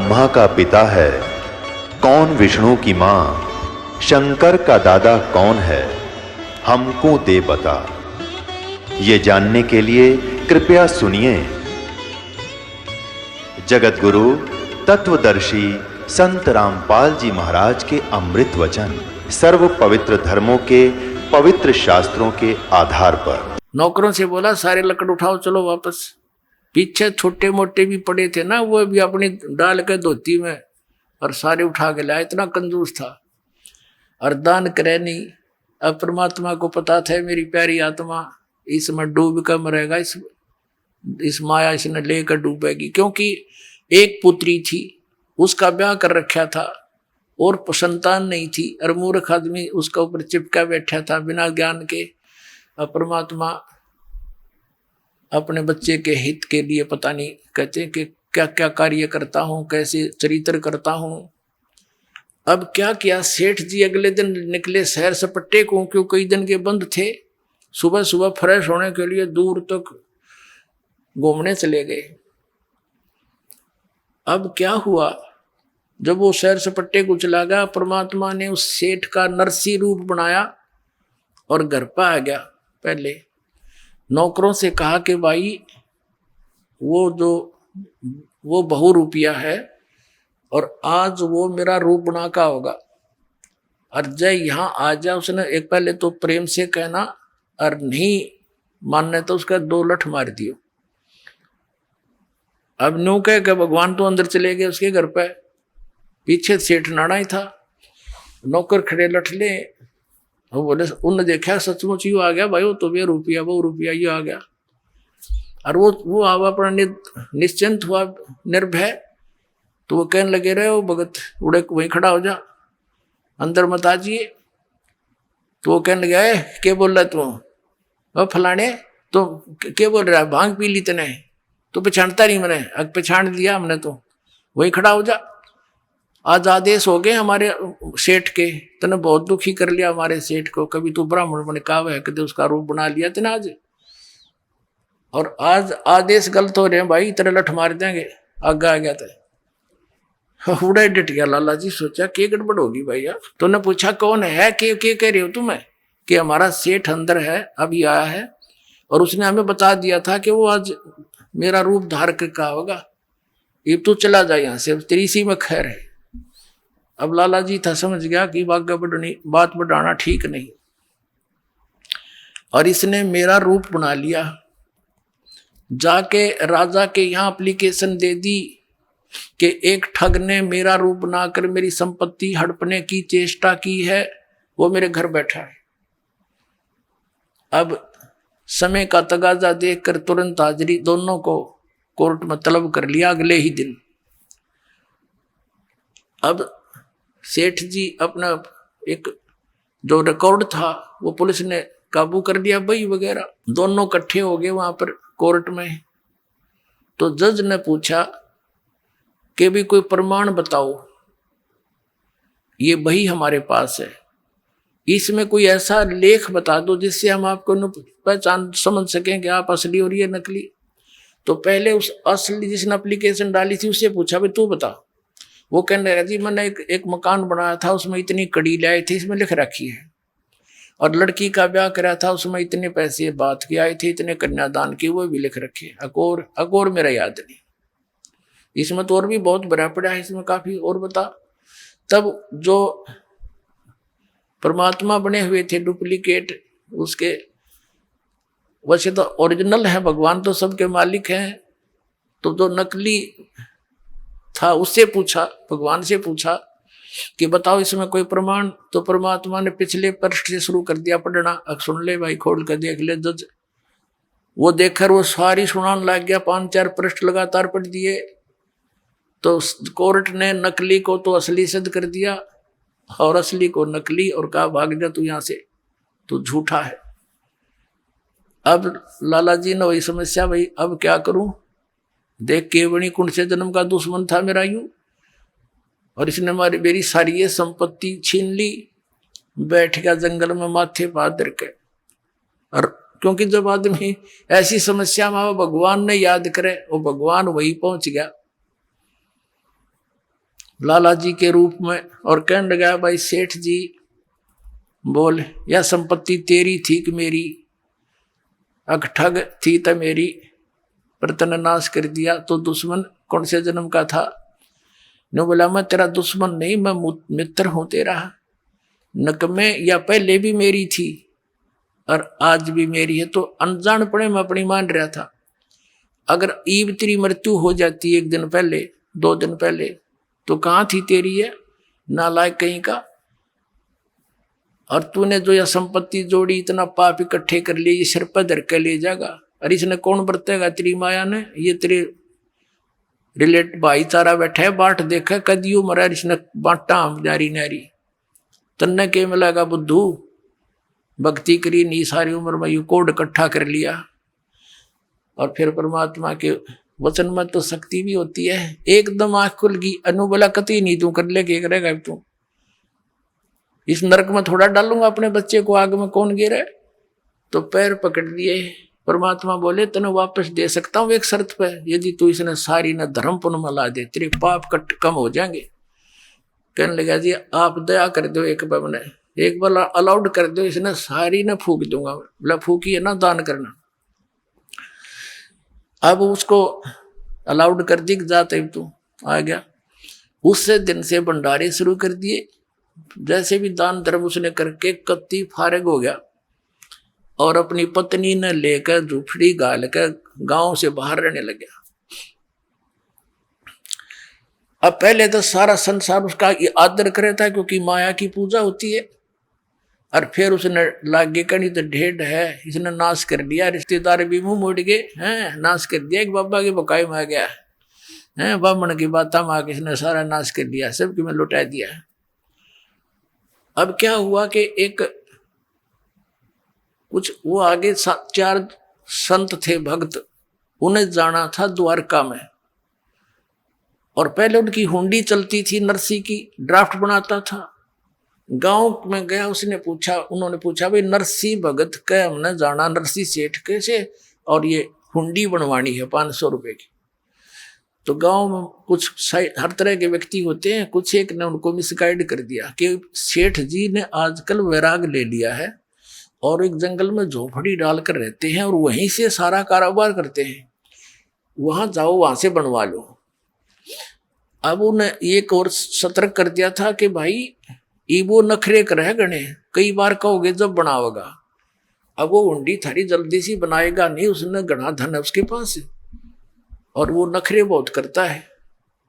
ब्रह्मा का पिता है, कौन विष्णु की मां, शंकर का दादा कौन है, हमको दे बता। ये जानने के लिए कृपया सुनिए। जगत गुरु तत्वदर्शी संत रामपाल जी महाराज के अमृत वचन सर्व पवित्र धर्मों के पवित्र शास्त्रों के आधार पर। नौकरों से बोला सारे लकड़ उठाओ चलो वापस। पीछे छोटे मोटे भी पड़े थे ना, वो भी अपनी डाल के धोती में और सारे उठा के लाया। इतना कंजूस था और दान करे नहीं। अब परमात्मा को पता था मेरी प्यारी आत्मा इसमें डूब कर मरेगा, इस माया इसने लेकर डूबेगी। क्योंकि एक पुत्री थी, उसका ब्याह कर रखा था और संतान नहीं थी, और मूर्ख आदमी उसका ऊपर चिपका बैठा था बिना ज्ञान के। अब परमात्मा अपने बच्चे के हित के लिए पता नहीं कहते कि क्या क्या कार्य करता हूँ, कैसे चरित्र करता हूँ। अब क्या किया, सेठ जी अगले दिन निकले शहर सपट्टे को, क्यों कई दिन के बंद थे। सुबह सुबह फ्रेश होने के लिए दूर तक घूमने चले गए। अब क्या हुआ, जब वो शहर सपट्टे को चला गया, परमात्मा ने उस सेठ का नरसी रूप बनाया और घर पर आ गया। पहले नौकरों से कहा कि भाई वो बहु रुपया है और आज वो मेरा रूप बना का होगा, और जय यहाँ आ जा। उसने एक पहले तो प्रेम से कहना, और नहीं मानने तो उसका 2 लठ मार दियो। अब न्यू कह के भगवान तो अंदर चले गए उसके घर पे। पीछे सेठ नाड़ा ही था, नौकर खड़े लठले। वो बोले, उनने देखा सचमुच यू आ गया भाई, वो तो वो रुपया ये आ गया। और वो आवा अपना निश्चिंत हुआ, निर्भय। तो वो कहने लगे, रहे हो भगत उड़े वहीं खड़ा हो जा, अंदर मत आजिए। तो वो कहने लगे, क्या बोल रहा तू, वो फलाने तो क्या बोल रहा है, भांग पी ली तने तो पहचानता नहीं मैंने। अब पहचान लिया हमने, तो वहीं खड़ा हो जा। आज आदेश हो गए हमारे सेठ के, तने बहुत दुखी कर लिया हमारे सेठ को। कभी तू ब्राह्मण बने का है, कभी उसका रूप बना लिया तने आज, और आज आदेश गलत हो रहे हैं भाई, तेरे लठ मार देंगे। आगे आ गया था, उड़ा डट गया। लाला जी सोचा क्या गड़बड़ होगी भाई यार। तो ने पूछा कौन है, क्या कह रहे हो तुम्हें, कि हमारा सेठ अंदर है, अभी आया है, और उसने हमें बता दिया था कि वो आज मेरा रूप धार कर का होगा। ये तू चला जा यहाँ से, तेरी इसी में खैर है। अब लाला जी था समझ गया कि बात बढ़ाना ठीक नहीं, और इसने मेरा रूप बना लिया। जाके राजा के यहाँ एप्लीकेशन दे दी कि एक ठग ने मेरा रूप बनाकर मेरी संपत्ति हड़पने की चेष्टा की है, वो मेरे घर बैठा है। अब समय का तगाजा देखकर तुरंत हाजिरी दोनों को कोर्ट में तलब कर लिया अगले ही दिन। अब सेठ जी अपना एक जो रिकॉर्ड था वो पुलिस ने काबू कर लिया, बही वगैरह दोनों इकट्ठे हो गए वहां पर कोर्ट में। तो जज ने पूछा कि भी कोई प्रमाण बताओ, ये बही हमारे पास है, इसमें कोई ऐसा लेख बता दो जिससे हम आपको पहचान समझ सकें कि आप असली और ये नकली। तो पहले उस असली जिसने एप्लीकेशन डाली थी उससे पूछा, भाई तू बता। वो कहने लगा, जी मैंने एक मकान बनाया था, उसमें इतनी कड़ी लाए थे, इसमें लिख रखी है, और लड़की का ब्याह करा था, उसमें इतने पैसे बात के आए थे, इतने कन्यादान की, वो भी लिख रखे। अकोर मेरा याद नहीं, इसमें तो और भी बहुत भरा पड़ा है, इसमें काफी और बता। तब जो परमात्मा बने हुए थे डुप्लीकेट उसके, वैसे तो ओरिजिनल है, भगवान तो सबके मालिक हैं। तो जो नकली था उससे पूछा, भगवान से पूछा कि बताओ इसमें कोई प्रमाण। तो परमात्मा ने पिछले पृष्ठ से शुरू कर दिया पढ़ना। अब सुन ले भाई, खोल कर देख ले। जज वो देखकर वो सारी सुनाने लग गया, 5-4 पृष्ठ लगातार पढ़ दिए। तो कोर्ट ने नकली को तो असली सिद्ध कर दिया और असली को नकली, और कहा भाग जा तू यहाँ से, तू झूठा है। अब लाला जी ने वही समस्या, भाई अब क्या करूं, देख केवणी कुंड से जन्म का दुश्मन था मेरा यूं, और इसने मेरी सारी ये संपत्ति छीन ली। बैठ गया जंगल में माथे पादर के। और क्योंकि जब आदमी ऐसी समस्या में भगवान ने याद करे, वो भगवान वही पहुंच गया। लाला जी के रूप में, और कहने लगा भाई सेठ जी बोल, यह संपत्ति तेरी थी कि मेरी? अग ठग थी तो मेरी, पर तने नाश कर दिया, तो दुश्मन कौन से जन्म का था? ने बोला मैं तेरा दुश्मन नहीं, मैं मित्र हूं तेरा। नकमे या पहले भी मेरी थी और आज भी मेरी है, तो अनजानपणे में अपनी मान रहा था। अगर ईब तेरी मृत्यु हो जाती एक दिन पहले, 2 दिन पहले, तो कहाँ थी तेरी है नालायक कहीं का? और तूने जो यह संपत्ति जोड़ी, इतना पाप इकट्ठे कर लिए, ये सिर पर धर के ले जाएगा। और इसने कौन बरतेगा? तेरी माया ने। ये तेरे रिलेट भाईचारा बैठा है, बाट देखा कदी उम्र है, इसने बांटा हम जारी नारी। तन्ने के मिलेगा बुद्धू, भक्ति करी नहीं सारी उम्र में, यू कोड इकट्ठा कर लिया। और फिर परमात्मा के वचन में तो शक्ति भी होती है। एकदम आंख खुल गई, अनुबला कति नहीं तू कर ले, क्या करेगा तू? इस नरक में थोड़ा डालूंगा अपने बच्चे को, आग में कौन गिरे? तो पैर पकड़ लिए। परमात्मा बोले तने वापस दे सकता हूं एक शर्त पे, यदि तू इसने सारी न धर्म पुण्य में ला दे, तेरे पाप कट कम हो जाएंगे। कहने लगा जी आप दया कर दो, एक बार मैंने एक बार अलाउड कर दो, इसने सारी न फूक दूंगा। बोला फूकी है ना, दान करना। अब उसको अलाउड कर दी, जाते तू आ गया। उससे दिन से भंडारे शुरू कर दिए। जैसे भी दान धर्म उसने करके कत्ती फारग हो गया, और अपनी पत्नी ने लेकर झुपड़ी गाल कर गांव से बाहर रहने लग गया। अब पहले तो सारा संसार उसका आदर करे था, क्योंकि माया की पूजा होती है। और फिर उसने लागे कहीं तो ढेड है, इसने नाश कर दिया। रिश्तेदार भी मुंह मोड़ गए हैं, नाश कर दिया। एक बाबा की बकाई में आ गया है, ब्राह्मण की बात में आके इसने सारा नाश कर दिया, सबकी में लुटा दिया। अब क्या हुआ कि एक कुछ वो आगे 4 संत थे भक्त, उन्हें जाना था द्वारका में। और पहले उनकी हुंडी चलती थी, नरसी की ड्राफ्ट बनाता था। गांव में गया, उसने पूछा, उन्होंने पूछा भाई नरसी भगत के हमने जाना, नरसी सेठ कैसे, और ये हुंडी बनवानी है 500 रुपए की। तो गांव में कुछ हर तरह के व्यक्ति होते हैं, कुछ एक ने उनको मिसगाइड कर दिया कि सेठ जी ने आजकल वैराग ले लिया है और एक जंगल में झोपड़ी डालकर रहते हैं और वहीं से सारा कारोबार करते हैं, वहां जाओ, वहां से बनवा लो। अब उन्हें एक और सतर्क कर दिया था कि भाई वो नखरे कर गणे, कई बार कहोगे जब बनाओगा। अब वो हुंडी थारी जल्दी सी बनाएगा नहीं, उसने घना धन है उसके पास और वो नखरे बहुत करता है।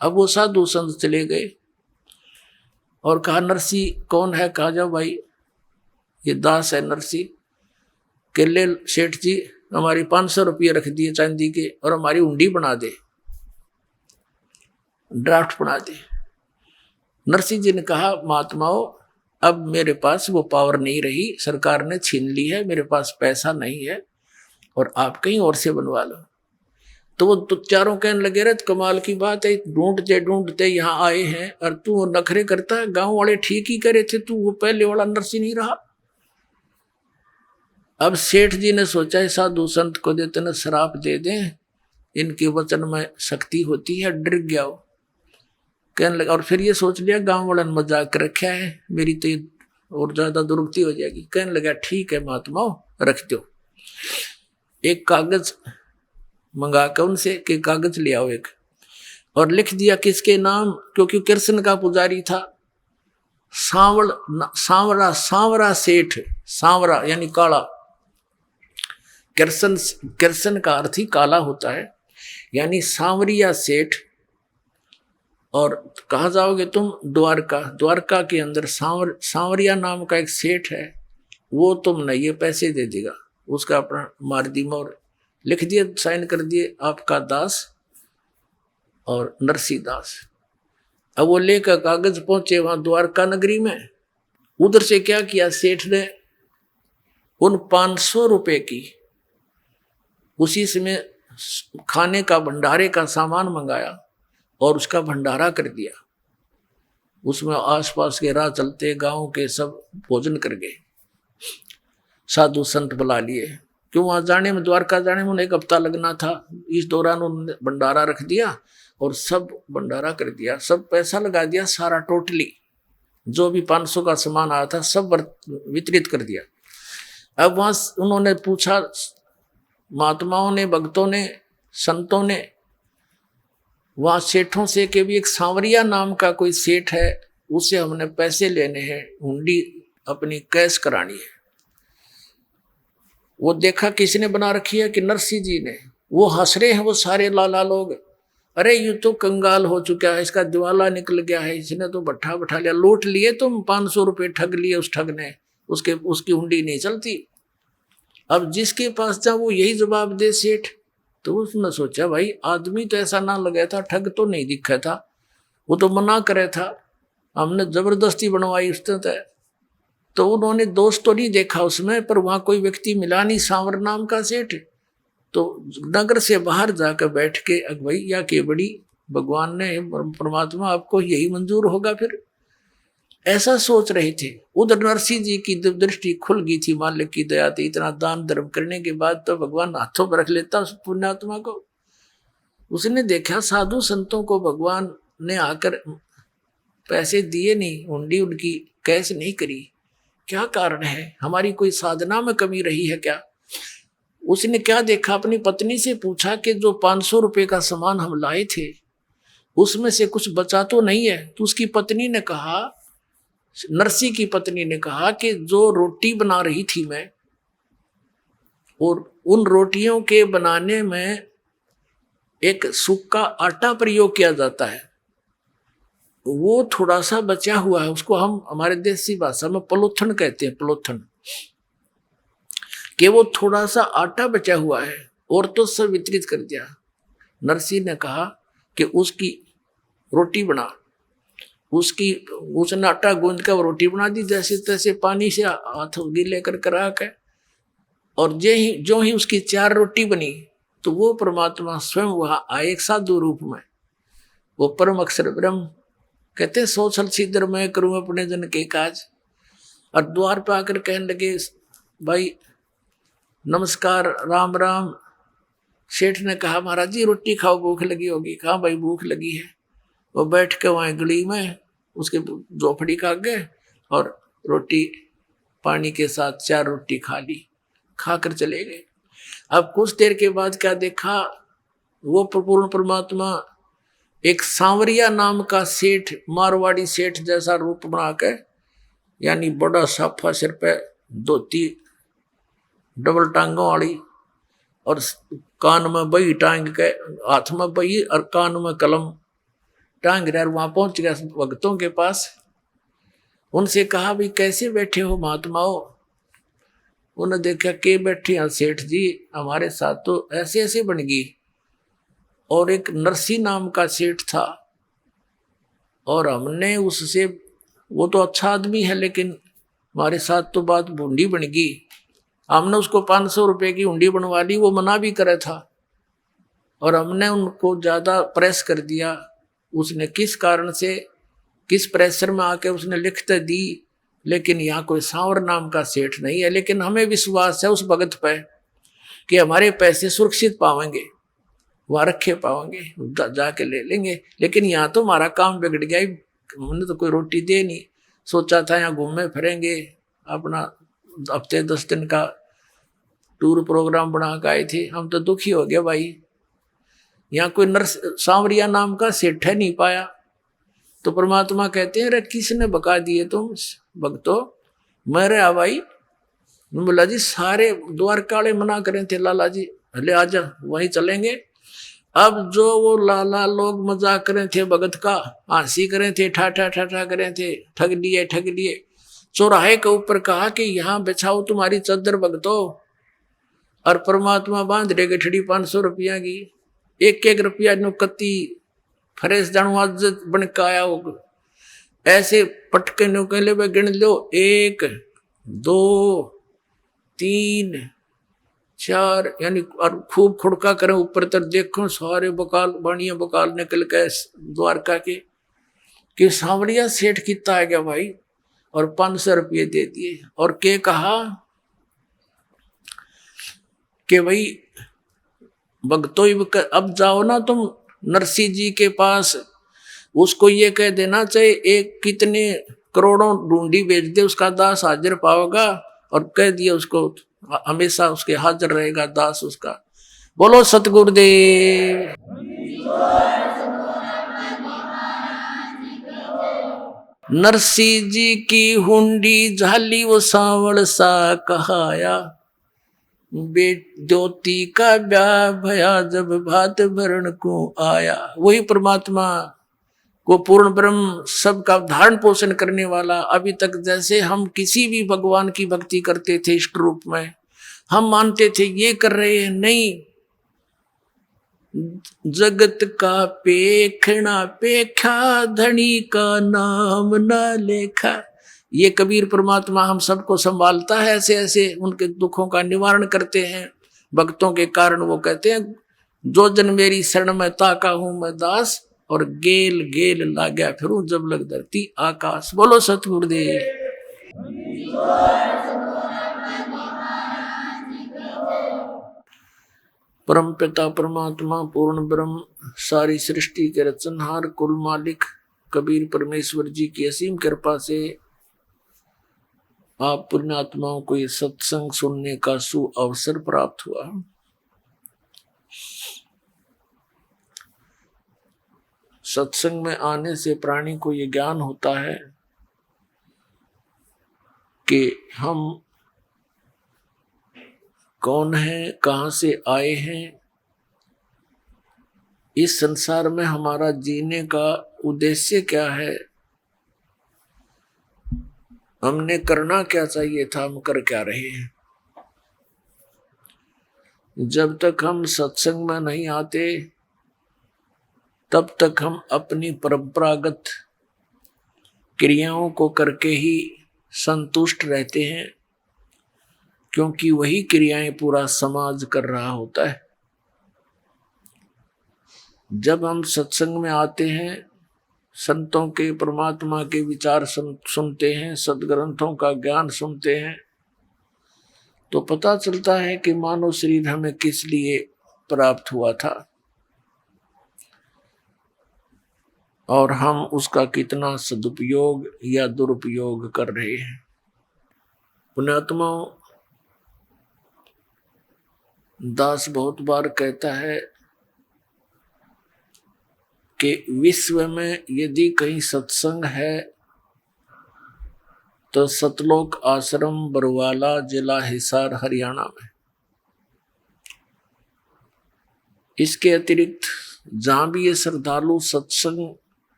अब वो साधु संत चले गए और कहा नरसी कौन है? कहा जाओ भाई ये दास है नरसी के, ले सेठ जी हमारी 500 रुपये रख दिए चांदी के और हमारी हुंडी बना दे, ड्राफ्ट बना दे। नरसिंह जी ने कहा महात्माओं अब मेरे पास वो पावर नहीं रही, सरकार ने छीन ली है, मेरे पास पैसा नहीं है और आप कहीं और से बनवा लो। तो वो तो चारों कहने लगे रहे कमाल की बात है, ढूंढते ढूंढते यहाँ आए हैं और तू वो नखरे करता है। गांव वाले ठीक ही करे थे, तू वो पहले वाला नरसिंह नहीं रहा। अब सेठ जी ने सोचा है साधु संत को देते न शराब दे दें, इनके वचन में शक्ति होती है। डर गया वो, कहने लगा, और फिर ये सोच लिया गांव वाले ने मजाक कर रखा है, मेरी तो और ज्यादा दुर्गति हो जाएगी। कहने लगा ठीक है महात्माओं रख दो। एक कागज मंगा कर उनसे कि कागज ले आओ एक, और लिख दिया किसके नाम, क्योंकि कृष्ण का पुजारी था, सांवरा सांवरा सेठ, सांवरा यानी काला। कृष्ण का अर्थ ही काला होता है, यानी सांवरिया सेठ। और कहा जाओगे तुम द्वारका, द्वारका के अंदर सांवरिया नाम का एक सेठ है, वो तुमने ये पैसे दे देगा। उसका अपना मार दी मोर, लिख दिए, साइन कर दिए, आपका दास और नरसी दास। अब वो लेकर कागज पहुंचे वहां द्वारका नगरी में। उधर से क्या किया सेठ ने, उन 500 रुपए की उसी समय खाने का भंडारे का सामान मंगाया और उसका भंडारा कर दिया। उसमें आसपास के राह चलते गांव के सब भोजन कर गए। साधु संत बुला लिए, क्यों वहां जाने में, द्वारका जाने में उन्हें 1 हफ्ता लगना था। इस दौरान उन्होंने भंडारा रख दिया और सब भंडारा कर दिया, सब पैसा लगा दिया सारा, टोटली जो भी 500 का सामान आया था सब वितरित कर दिया। अब वहां उन्होंने पूछा, महात्माओं ने, भक्तों ने, संतों ने, वहां सेठों से कि भी एक सांवरिया नाम का कोई सेठ है, उसे हमने पैसे लेने हैं, हुंडी अपनी कैश करानी है। वो देखा किसने बना रखी है कि नरसिंह जी ने। वो हंस रहे हैं वो सारे लाला लोग, अरे ये तो कंगाल हो चुका है, इसका दिवाला निकल गया है, इसने तो भट्ठा बैठा लिया, लूट लिए तुम, 500 रुपये ठग लिए उस ठग ने, उसकी हुंडी नहीं चलती। अब जिसके पास जा वो यही जवाब दे सेठ। तो उसने सोचा भाई आदमी तो ऐसा ना लगा था, ठग तो नहीं दिखा था, वो तो मना करे था, हमने जबरदस्ती बनवाई उसने तय। तो उन्होंने दोष तो नहीं देखा उसमें, पर वहां कोई व्यक्ति मिला नहीं सांवर नाम का सेठ। तो नगर से बाहर जाकर बैठ के भैया के बड़ी भगवान ने, परमात्मा आपको यही मंजूर होगा फिर, ऐसा सोच रहे थे। उधर नरसिंह जी की दृष्टि खुल गई थी, मालिक की दया थी, इतना दान धर्म करने के बाद तो भगवान हाथों पर रख लेता उस पुण्यात्मा को। उसने देखा साधु संतों को भगवान ने आकर पैसे दिए नहीं, हुंडी उनकी कैश नहीं करी, क्या कारण है, हमारी कोई साधना में कमी रही है क्या? उसने क्या देखा, अपनी पत्नी से पूछा कि जो 500 रुपये का सामान हम लाए थे उसमें से कुछ बचा तो नहीं है? तो उसकी पत्नी ने कहा, नरसिंह की पत्नी ने कहा कि जो रोटी बना रही थी मैं, और उन रोटियों के बनाने में एक सूखा आटा प्रयोग किया जाता है, वो थोड़ा सा बचा हुआ है, उसको हम हमारे देसी भाषा में पलोथन कहते हैं, पलोथन, कि वो थोड़ा सा आटा बचा हुआ है और तो सब वितरित कर दिया। नरसिंह ने कहा कि उसकी रोटी बना, उसने आटा गूंद कर रोटी बना दी, जैसे तैसे पानी से हाथ गीले कर करा के, और जो ही उसकी 4 रोटी बनी तो वो परमात्मा स्वयं वहां आए एक साधु रूप में। वो परम अक्षर ब्रह्म कहते, सोचल सीधर मैं करूं अपने जन के काज। और द्वार पे आकर कहने लगे, भाई नमस्कार, राम राम। सेठ ने कहा, महाराज जी रोटी खाओ, भूख लगी होगी। कहा भाई भूख लगी है। वो बैठ के वहाँ गली में उसके झोपड़ी का गए और रोटी पानी के साथ 4 रोटी खा ली, खाकर चले गए। अब कुछ देर के बाद क्या देखा, वो पूर्ण परमात्मा एक सांवरिया नाम का सेठ, मारवाड़ी सेठ जैसा रूप बना के, यानी बड़ा साफा सिर पे धोती डबल टांगों वाली, और कान में बही टांग के, हाथ में बही और कान में कलम टांग रहा। वहां पहुंच गया भक्तों के पास, उनसे कहा भाई कैसे बैठे हो महात्माओं? उन्हें देखा के बैठे हैं सेठ जी, हमारे साथ तो ऐसे ऐसे बन गई। और एक नरसिंह नाम का सेठ था, और हमने उससे, वो तो अच्छा आदमी है लेकिन हमारे साथ तो बात बूंदी बन गई, हमने उसको 500 रुपये की हुंडी बनवा ली, वो मना भी करे था, और हमने उनको ज़्यादा प्रेस कर दिया। उसने किस कारण से, किस प्रेशर में आके उसने लिखते दी, लेकिन यहाँ कोई सांवर नाम का सेठ नहीं है। लेकिन हमें विश्वास है उस भगत पे कि हमारे पैसे सुरक्षित पाएंगे, वहाँ रखे पाएंगे, जाके ले लेंगे। लेकिन यहाँ तो हमारा काम बिगड़ गया, हमने तो कोई रोटी दे नहीं, सोचा था यहाँ घूमे फिरेंगे, अपना हफ्ते 10 दिन का टूर प्रोग्राम बना के आए थे। हम तो दुखी हो गए भाई, यहाँ कोई सांवरिया नाम का सेठ है नहीं पाया। तो परमात्मा कहते हैं, अरे किसने बका दिए तुम भक्तों? मेरे भाई। बोला जी सारे द्वारकाले मना करें थे, लाला जी हले आजा वहीं चलेंगे। अब जो वो लाला लोग मजाक करें थे भगत का, हंसी करें थे, ठाठा ठाठा करें थे, ठग लिए। चौराहे के ऊपर कहा कि यहाँ बिछाओ तुम्हारी चादर भगतों, और परमात्मा बांध रहे गठड़ी 500 रुपया की, 1-1 रुपया नुकती फरेस जानू आज बन के आया होगा। ऐसे पटके नुकेले पे गिन लो, 1 2 3 4, यानी और खूब खुड़का करें ऊपर तक, देखो सारे बकाल बाणिया बकाल निकल के द्वारका के, कि सांवरिया सेठ कितना आ गया भाई, और 500 रुपये दे दिए। और के कहा कि भाई भक्तों अब जाओ ना तुम नरसिंह जी के पास, उसको ये कह देना चाहिए एक कितने करोड़ों ढूंढी बेच दे, उसका दास हाजिर पाओगा, और कह दिया उसको हमेशा उसके हाजिर रहेगा दास उसका। बोलो सतगुरुदेव। नरसिंह जी की हुंडी झाली वो सांवल सा कहाया, ज्योति का ब्याह भया जब भात भरण को आया। वही परमात्मा को पूर्ण ब्रह्म सबका धारण पोषण करने वाला। अभी तक जैसे हम किसी भी भगवान की भक्ति करते थे इष्ट रूप में, हम मानते थे ये कर रहे हैं, नहीं, जगत का पेखना पेखा धनी का नाम न लेखा। ये कबीर परमात्मा हम सबको संभालता है, ऐसे ऐसे उनके दुखों का निवारण करते हैं भक्तों के कारण। वो कहते हैं जो जन मेरी शरण में ताका हूं मैं दास, और गेल गेल लाग्या फिरूं जब लग धरती आकाश। बोलो सतगुरुदेव। परम पिता परमात्मा पूर्ण ब्रह्म सारी सृष्टि के रचनहार कुल मालिक कबीर परमेश्वर जी की असीम कृपा से आप पुण्यात्माओं को ये सत्संग सुनने का सु अवसर प्राप्त हुआ। सत्संग में आने से प्राणी को ये ज्ञान होता है कि हम कौन हैं, कहां से आए हैं, इस संसार में हमारा जीने का उद्देश्य क्या है, हमने करना क्या चाहिए था, हम कर क्या रहे हैं। जब तक हम सत्संग में नहीं आते तब तक हम अपनी परंपरागत क्रियाओं को करके ही संतुष्ट रहते हैं, क्योंकि वही क्रियाएं पूरा समाज कर रहा होता है। जब हम सत्संग में आते हैं, संतों के परमात्मा के विचार सुनते हैं, सदग्रंथों का ज्ञान सुनते हैं, तो पता चलता है कि मानव शरीर हमें किस लिए प्राप्त हुआ था और हम उसका कितना सदुपयोग या दुरुपयोग कर रहे हैं। पुण्यात्माओं, दास बहुत बार कहता है कि विश्व में यदि कहीं सत्संग है तो सतलोक आश्रम बरवाला, जिला हिसार, हरियाणा में। इसके अतिरिक्त जहां भी ये श्रद्धालु सत्संग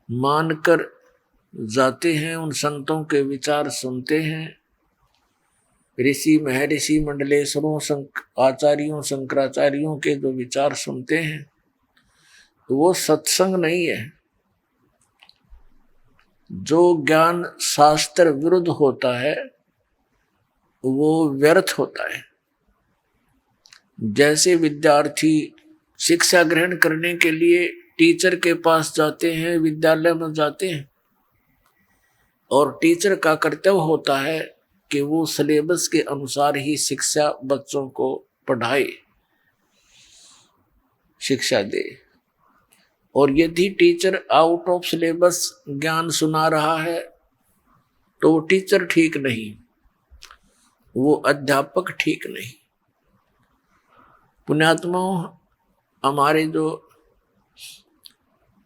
मानकर जाते हैं, उन संतों के विचार सुनते हैं, ऋषि महर्षि मंडलेश्वरों आचार्यों शंकराचार्यों के जो विचार सुनते हैं, वो सत्संग नहीं है। जो ज्ञान शास्त्र विरुद्ध होता है वो व्यर्थ होता है। जैसे विद्यार्थी शिक्षा ग्रहण करने के लिए टीचर के पास जाते हैं, विद्यालय में जाते हैं, और टीचर का कर्तव्य होता है कि वो सिलेबस के अनुसार ही शिक्षा बच्चों को पढ़ाए, शिक्षा दे। और यदि टीचर आउट ऑफ सिलेबस ज्ञान सुना रहा है तो वो टीचर ठीक नहीं, वो अध्यापक ठीक नहीं। पुण्यात्माओं, हमारे जो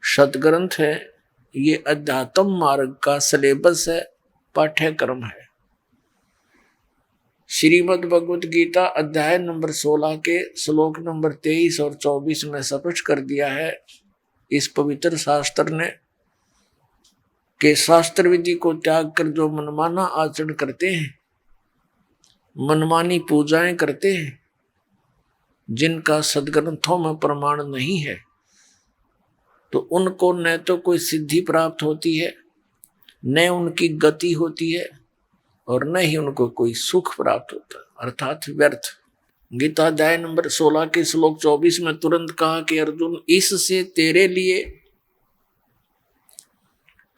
सदग्रंथ है ये अध्यात्म मार्ग का सिलेबस है, पाठ्यक्रम है। श्रीमद् भगवत गीता अध्याय नंबर 16 के श्लोक नंबर 23 और 24 में स्पष्ट कर दिया है इस पवित्र शास्त्र ने कि शास्त्र विधि को त्याग कर जो मनमाना आचरण करते हैं, मनमानी पूजाएं करते हैं, जिनका सदग्रंथों में प्रमाण नहीं है, तो उनको न तो कोई सिद्धि प्राप्त होती है, न उनकी गति होती है, और न ही उनको कोई सुख प्राप्त होता, अर्थात व्यर्थ। गीता अध्याय नंबर 16 के श्लोक 24 में तुरंत कहा कि अर्जुन, इससे तेरे लिए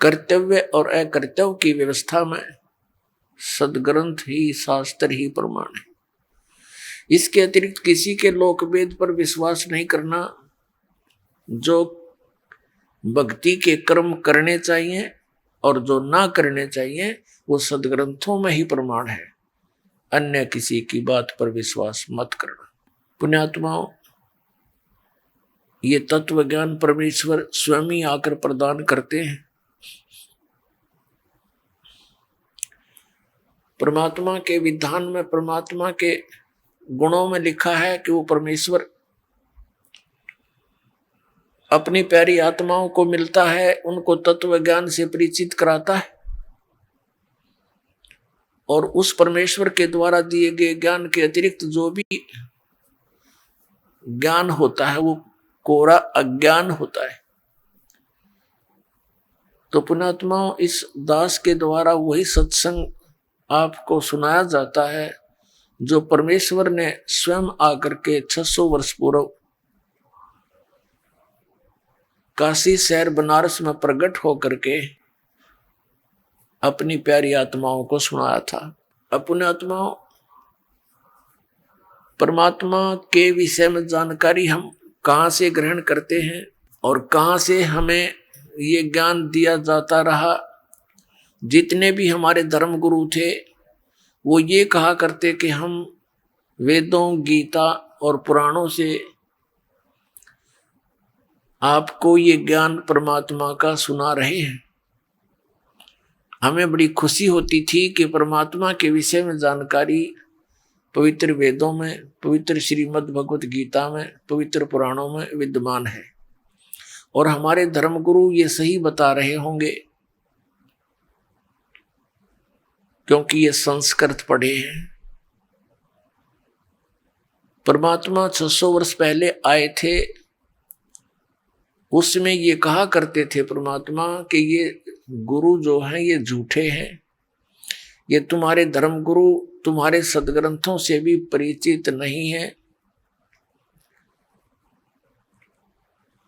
कर्तव्य और अकर्तव्य की व्यवस्था में सदग्रंथ ही, शास्त्र ही प्रमाण है। इसके अतिरिक्त किसी के लोकवेद पर विश्वास नहीं करना, जो भक्ति के कर्म करने चाहिए और जो ना करने चाहिए वो सदग्रंथों में ही प्रमाण है। अन्य किसी की बात पर विश्वास मत करना। पुण्यात्माओं, ये तत्व ज्ञान परमेश्वर स्वयं ही आकर प्रदान करते हैं। परमात्मा के विधान में, परमात्मा के गुणों में लिखा है कि वो परमेश्वर अपनी प्यारी आत्माओं को मिलता है, उनको तत्व ज्ञान से परिचित कराता है और उस परमेश्वर के द्वारा दिए गए ज्ञान के अतिरिक्त जो भी ज्ञान होता है वो कोरा अज्ञान होता है। तो पुण्यात्माओं, इस दास के द्वारा वही सत्संग आपको सुनाया जाता है जो परमेश्वर ने स्वयं आकर के 600 वर्ष पूर्व काशी शहर बनारस में प्रकट होकर के अपनी प्यारी आत्माओं को सुनाया था। अपने आत्माओं, परमात्मा के विषय में जानकारी हम कहाँ से ग्रहण करते हैं और कहाँ से हमें ये ज्ञान दिया जाता रहा। जितने भी हमारे धर्म गुरु थे वो ये कहा करते कि हम वेदों, गीता और पुराणों से आपको ये ज्ञान परमात्मा का सुना रहे हैं। हमें बड़ी खुशी होती थी कि परमात्मा के विषय में जानकारी पवित्र वेदों में, पवित्र श्रीमद् भगवत गीता में, पवित्र पुराणों में विद्यमान है और हमारे धर्मगुरु ये सही बता रहे होंगे क्योंकि ये संस्कृत पढ़े हैं। परमात्मा 600 वर्ष पहले आए थे, उसमें ये कहा करते थे परमात्मा कि ये गुरु जो हैं ये झूठे हैं, ये तुम्हारे धर्म गुरु तुम्हारे सदग्रंथों से भी परिचित नहीं है।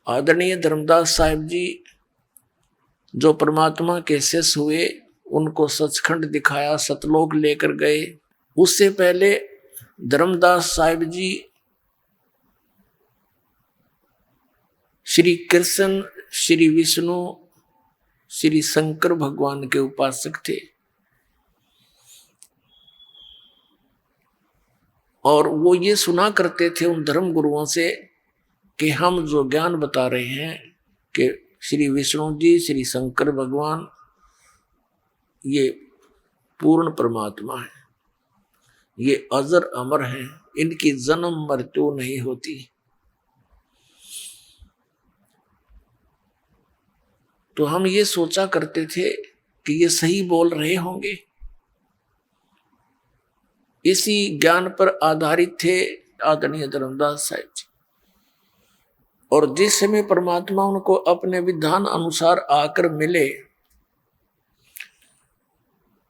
आदरणीय धर्मदास साहिब जी जो परमात्मा के शिष्य हुए, उनको सचखंड दिखाया, सतलोक लेकर गए। उससे पहले धर्मदास साहिब जी श्री कृष्ण, श्री विष्णु, श्री शंकर भगवान के उपासक थे और वो ये सुना करते थे उन धर्म गुरुओं से कि हम जो ज्ञान बता रहे हैं कि श्री विष्णु जी, श्री शंकर भगवान ये पूर्ण परमात्मा है, ये अजर अमर हैं, इनकी जन्म मृत्यु नहीं होती। तो हम ये सोचा करते थे कि ये सही बोल रहे होंगे। इसी ज्ञान पर आधारित थे आदरणीय धर्मदास साहिब जी। और जिस समय परमात्मा उनको अपने विधान अनुसार आकर मिले,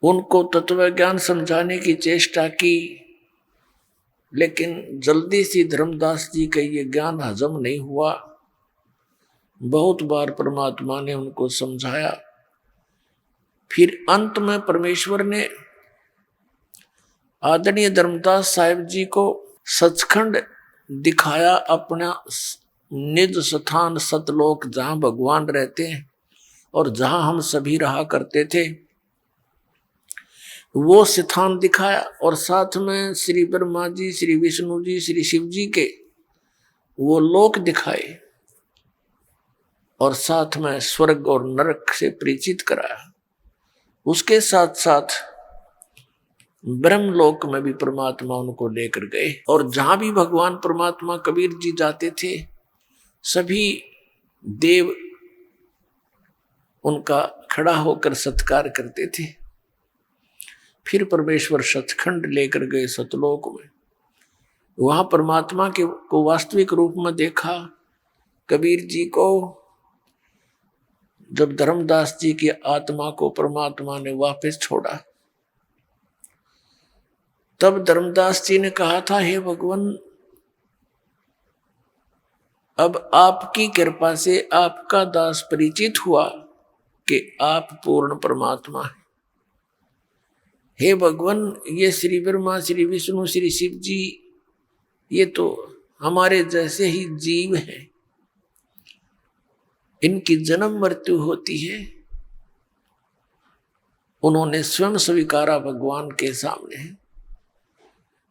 उनको तत्व ज्ञान समझाने की चेष्टा की, लेकिन जल्दी से धर्मदास जी का ये ज्ञान हजम नहीं हुआ। बहुत बार परमात्मा ने उनको समझाया, फिर अंत में परमेश्वर ने आदरणीय धर्मदास साहिब जी को सचखंड दिखाया, अपना निज स्थान सतलोक जहां भगवान रहते हैं और जहां हम सभी रहा करते थे, वो स्थान दिखाया और साथ में श्री ब्रह्मा जी, श्री विष्णु जी, श्री शिव जी के वो लोक दिखाए और साथ में स्वर्ग और नरक से परिचित कराया। उसके साथ साथ ब्रह्मलोक में भी परमात्मा उनको लेकर गए और जहां भी भगवान परमात्मा कबीर जी जाते थे, सभी देव उनका खड़ा होकर सत्कार करते थे। फिर परमेश्वर सचखंड लेकर गए सतलोक में, वहां परमात्मा के को वास्तविक रूप में देखा। कबीर जी को जब धर्मदास जी की आत्मा को परमात्मा ने वापस छोड़ा, तब धर्मदास जी ने कहा था, हे भगवान, अब आपकी कृपा से आपका दास परिचित हुआ कि आप पूर्ण परमात्मा हैं। हे भगवान, ये श्री ब्रह्मा, श्री विष्णु, श्री शिव जी, ये तो हमारे जैसे ही जीव हैं, इनकी जन्म मृत्यु होती है, उन्होंने स्वयं स्वीकारा भगवान के सामने।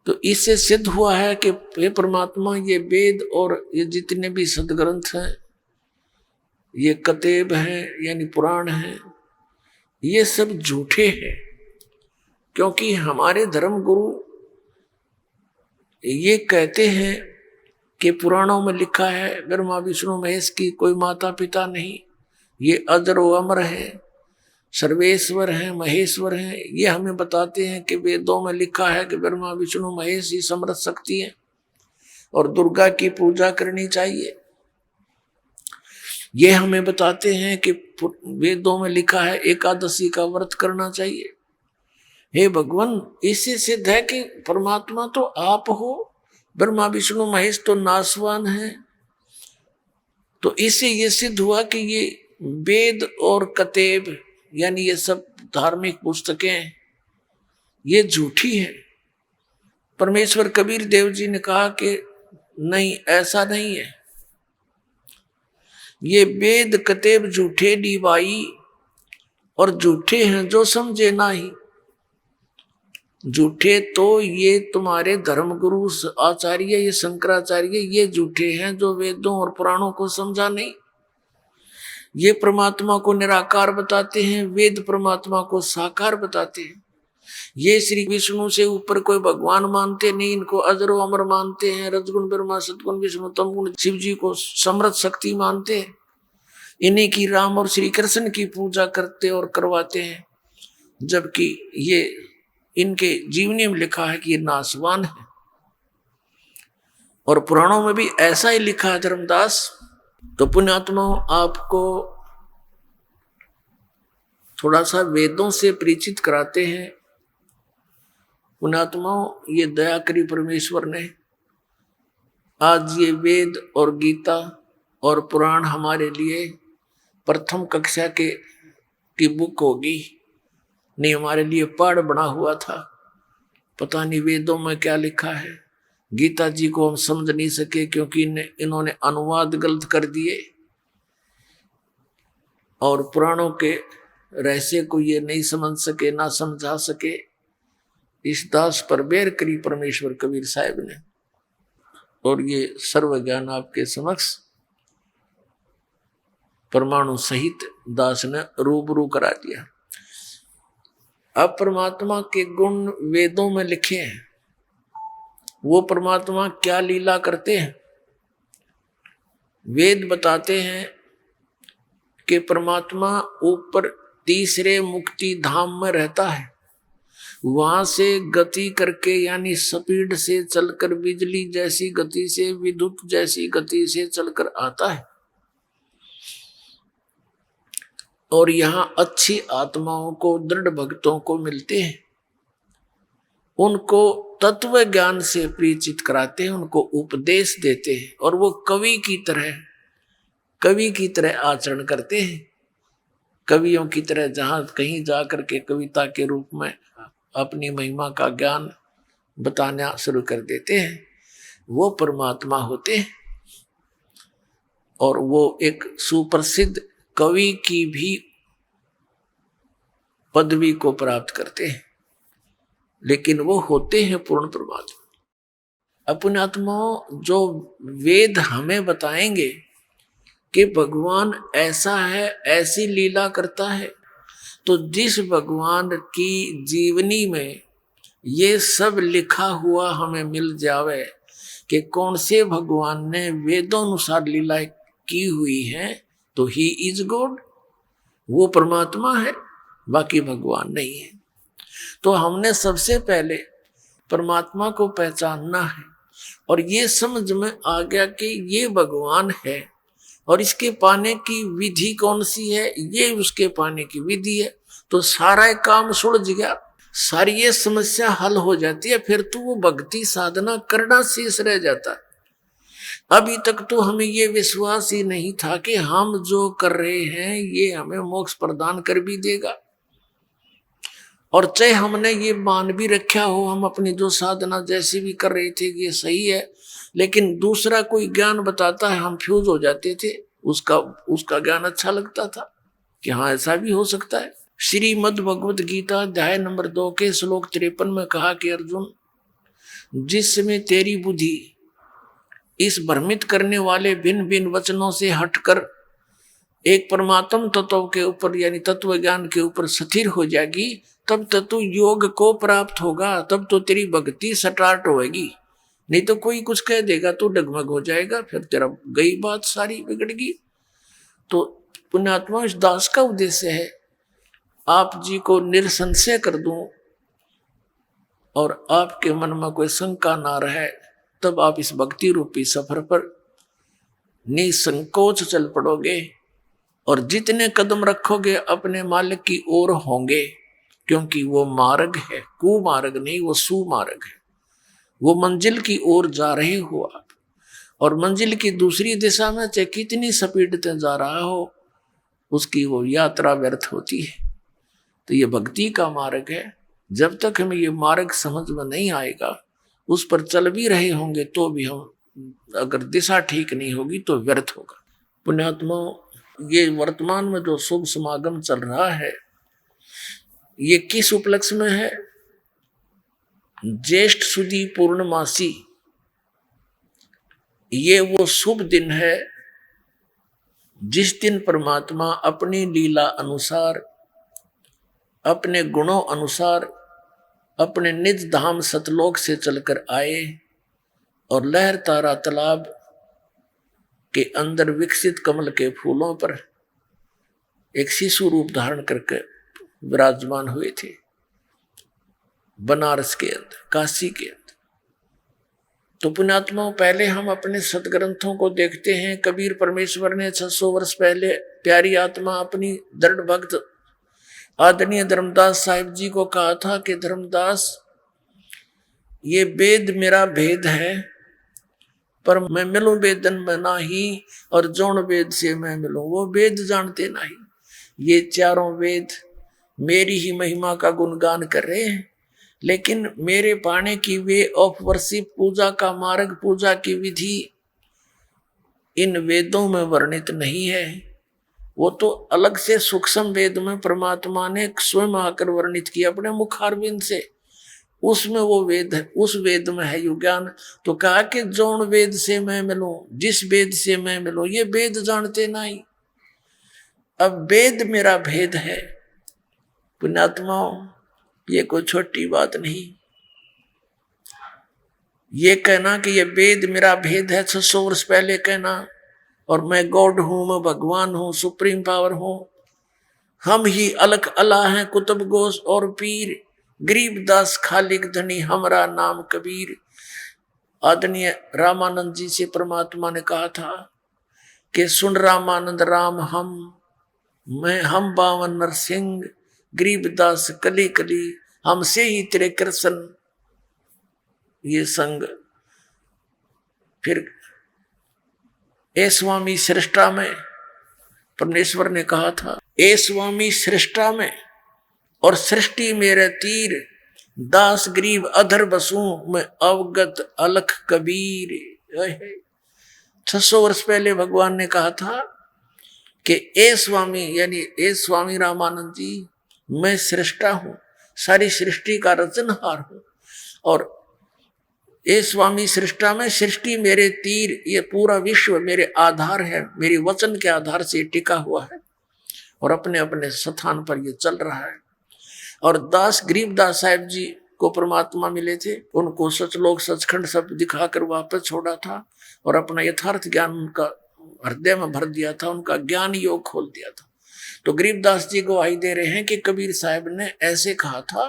तो इससे सिद्ध हुआ है कि हे परमात्मा, ये वेद और ये जितने भी सदग्रंथ हैं, ये कतेब हैं यानी पुराण हैं, ये सब झूठे हैं। क्योंकि हमारे धर्म गुरु ये कहते हैं कि पुराणों में लिखा है ब्रह्मा विष्णु महेश की कोई माता पिता नहीं, ये अजर व अमर है, सर्वेश्वर हैं, महेश्वर हैं। ये हमें बताते हैं कि वेदों में लिखा है कि ब्रह्मा विष्णु महेश ही समर्थ शक्ति है और दुर्गा की पूजा करनी चाहिए। ये हमें बताते हैं कि वेदों में लिखा है एकादशी का व्रत करना चाहिए। हे भगवान, इससे सिद्ध है कि परमात्मा तो आप हो, ब्रह्मा विष्णु महेश तो नासवान है। तो इससे ये सिद्ध हुआ कि ये वेद और कतेब यानी ये सब धार्मिक पुस्तकें ये झूठी है। परमेश्वर कबीर देव जी ने कहा कि नहीं, ऐसा नहीं है, ये वेद कतेब झूठे डिबाई, और झूठे हैं जो समझे नाही। झूठे तो ये तुम्हारे धर्मगुरु आचार्य, ये शंकराचार्य, ये झूठे हैं जो वेदों और पुराणों को समझा नहीं। ये परमात्मा को निराकार बताते हैं, वेद परमात्मा को साकार बताते हैं। ये श्री विष्णु से ऊपर कोई भगवान मानते नहीं, इनको अजर व अमर मानते हैं। रजगुण ब्रह्मा, सतगुण विष्णु, तमगुण शिव जी को समर्थ शक्ति मानते हैं। इन्हीं की राम और श्री कृष्ण की पूजा करते और करवाते हैं, जबकि ये इनके जीवनी में लिखा है कि ये नासवान है। और पुराणों में भी ऐसा ही लिखा है धर्मदास। तो पुण्यात्माओं, आपको थोड़ा सा वेदों से परिचित कराते हैं। पुण्यात्माओं, ये दया करी परमेश्वर ने, आज ये वेद और गीता और पुराण हमारे लिए प्रथम कक्षा की बुक होगी, नहीं हमारे लिए पाठ बना हुआ था। पता नहीं वेदों में क्या लिखा है। गीता जी को हम समझ नहीं सके क्योंकि इन्होंने अनुवाद गलत कर दिए, और पुराणों के रहस्य को ये नहीं समझ सके, ना समझा सके। इस दास पर बेर करी परमेश्वर कबीर साहब ने, और ये सर्व ज्ञान आपके समक्ष परमाणु सहित दास ने रूबरू करा दिया। अब परमात्मा के गुण वेदों में लिखे हैं, वो परमात्मा क्या लीला करते हैं। वेद बताते हैं कि परमात्मा ऊपर तीसरे मुक्ति धाम में रहता है, वहां से गति करके यानी स्पीड से चलकर, बिजली जैसी गति से, विद्युत जैसी गति से चलकर आता है। और यहां अच्छी आत्माओं को, दृढ़ भक्तों को मिलते हैं, उनको तत्व ज्ञान से परिचित कराते हैं, उनको उपदेश देते हैं, और वो कवि की तरह आचरण करते हैं। कवियों की तरह जहां कहीं जाकर के कविता के रूप में अपनी महिमा का ज्ञान बताना शुरू कर देते हैं, वो परमात्मा होते हैं। और वो एक सुप्रसिद्ध कवि की भी पदवी को प्राप्त करते हैं, लेकिन वो होते हैं पूर्ण परमात्मा। अपने आत्माओं, जो वेद हमें बताएंगे कि भगवान ऐसा है, ऐसी लीला करता है, तो जिस भगवान की जीवनी में ये सब लिखा हुआ हमें मिल जावे कि कौन से भगवान ने वेदों अनुसार लीला की हुई है, तो ही इज गॉड, वो परमात्मा है, बाकी भगवान नहीं है। तो हमने सबसे पहले परमात्मा को पहचानना है, और ये समझ में आ गया कि ये भगवान है, और इसके पाने की विधि कौन सी है, ये उसके पाने की विधि है, तो सारा काम सुलझ गया, सारी ये समस्या हल हो जाती है। फिर तो वो भक्ति साधना करना शेष रह जाता है। अभी तक तो हमें ये विश्वास ही नहीं था कि हम जो कर रहे हैं ये हमें मोक्ष प्रदान कर भी देगा, और चाहे हमने ये मान भी रखा हो, हम अपनी जो साधना जैसी भी कर रहे थे ये सही है, लेकिन दूसरा कोई ज्ञान बताता है, हम फ्यूज हो जाते थे। उसका उसका ज्ञान अच्छा लगता था कि हाँ ऐसा भी हो सकता है। श्रीमद् भगवत गीता अध्याय नंबर 2 के श्लोक 53 में कहा कि अर्जुन, जिस समय तेरी बुद्धि इस भ्रमित करने वाले भिन्न भिन्न वचनों से हटकर एक परमात्म तत्व के ऊपर यानी तत्व ज्ञान के ऊपर स्थिर हो जाएगी, तब तो तू योग को प्राप्त होगा, तब तो तेरी भक्ति स्टार्ट होएगी। नहीं तो कोई कुछ कह देगा तो डगमग हो जाएगा, फिर तेरा गई बात सारी बिगड़गी। तो पुण्यात्मा इस दास का उद्देश्य है आप जी को निरसंशय कर दूं और आपके मन में कोई शंका ना रहे, तब आप इस भक्ति रूपी सफर पर निसंकोच चल पड़ोगे और जितने कदम रखोगे अपने मालिक की ओर होंगे, क्योंकि वो मार्ग है, कुमार्ग नहीं, वो सुमार्ग है। वो मंजिल की ओर जा रहे हो आप, और मंजिल की दूसरी दिशा में चाहे कितनी स्पीड से जा रहा हो, उसकी वो यात्रा व्यर्थ होती है। तो ये भक्ति का मार्ग है। जब तक हमें ये मार्ग समझ में नहीं आएगा, उस पर चल भी रहे होंगे तो भी हम, अगर दिशा ठीक नहीं होगी तो व्यर्थ होगा। पुण्यात्मा, ये वर्तमान में जो शुभ समागम चल रहा है, ये किस उपलक्ष्य में है? ज्येष्ठ सुदी पूर्णमासी। ये वो शुभ दिन है जिस दिन परमात्मा अपनी लीला अनुसार, अपने गुणों अनुसार अपने निज धाम सतलोक से चलकर आए और लहर तारा तालाब के अंदर विकसित कमल के फूलों पर एक शिशु रूप धारण करके विराजमान हुए थे, बनारस के अंदर, काशी के अंदर। तो पुण्यात्माओं, पहले हम अपने सदग्रंथों को देखते हैं। कबीर परमेश्वर ने 600 वर्ष पहले प्यारी आत्मा अपनी दृढ़ भक्त आदरणीय धर्मदास साहिब जी को कहा था कि धर्मदास, ये वेद मेरा भेद है, पर मैं मिलूं वेदन में नाही, और जौन वेद से मैं मिलूं वो वेद जानते नहीं। ये चारों वेद मेरी ही महिमा का गुणगान कर रहे हैं, लेकिन मेरे पाने की वे ऑफ वर्शिप, पूजा का मार्ग, पूजा की विधि इन वेदों में वर्णित नहीं है। वो तो अलग से सूक्ष्म वेद में परमात्मा ने स्वयं आकर वर्णित किया अपने मुखारविंद से, उसमें वो वेद है, उस वेद में है यु ज्ञान। तो कहा कि जौन वेद से मैं मिलूं, जिस वेद से मैं मिलूं, ये वेद जानते नहीं। अब वेद मेरा भेद है। पुण्यात्माओं, ये कोई छोटी बात नहीं। ये कहना कि ये वेद मेरा भेद है 600 वर्ष पहले कहना, और मैं गॉड हूं, मैं भगवान हूं, सुप्रीम पावर हूं, हम ही अलग अला हैं, कुतुब गोश और पीर, गरीबदास खालिक धनी, हमरा नाम कबीर। आदरणीय रामानंद जी से परमात्मा ने कहा था कि सुन रामानंद राम हम बावन नरसिंह, गरीबदास कली कली, हमसे ही तेरे कृष्ण ये संग। फिर ए स्वामी सृष्टा में परमेश्वर ने कहा था, ए स्वामी सृष्टा में और सृष्टि मेरे तीर, दास गरीब अधर बसूं मैं अवगत अलख कबीर। 600 वर्ष पहले भगवान ने कहा था कि ए स्वामी, यानी ए स्वामी रामानंद जी, मैं सृष्टा हूं, सारी सृष्टि का रचनहार हूं, और ए स्वामी सृष्टा में, सृष्टि मेरे तीर, ये पूरा विश्व मेरे आधार है, मेरे वचन के आधार से टिका हुआ है और अपने अपने स्थान पर ये चल रहा है। और दास गरीबदास साहिब जी को परमात्मा मिले थे, उनको सचलोक सचखंड सब दिखाकर वापस छोड़ा था और अपना यथार्थ ज्ञान उनका हृदय में भर दिया था, उनका ज्ञान योग खोल दिया था। तो गरीबदास जी गवाही दे रहे हैं कि कबीर साहब ने ऐसे कहा था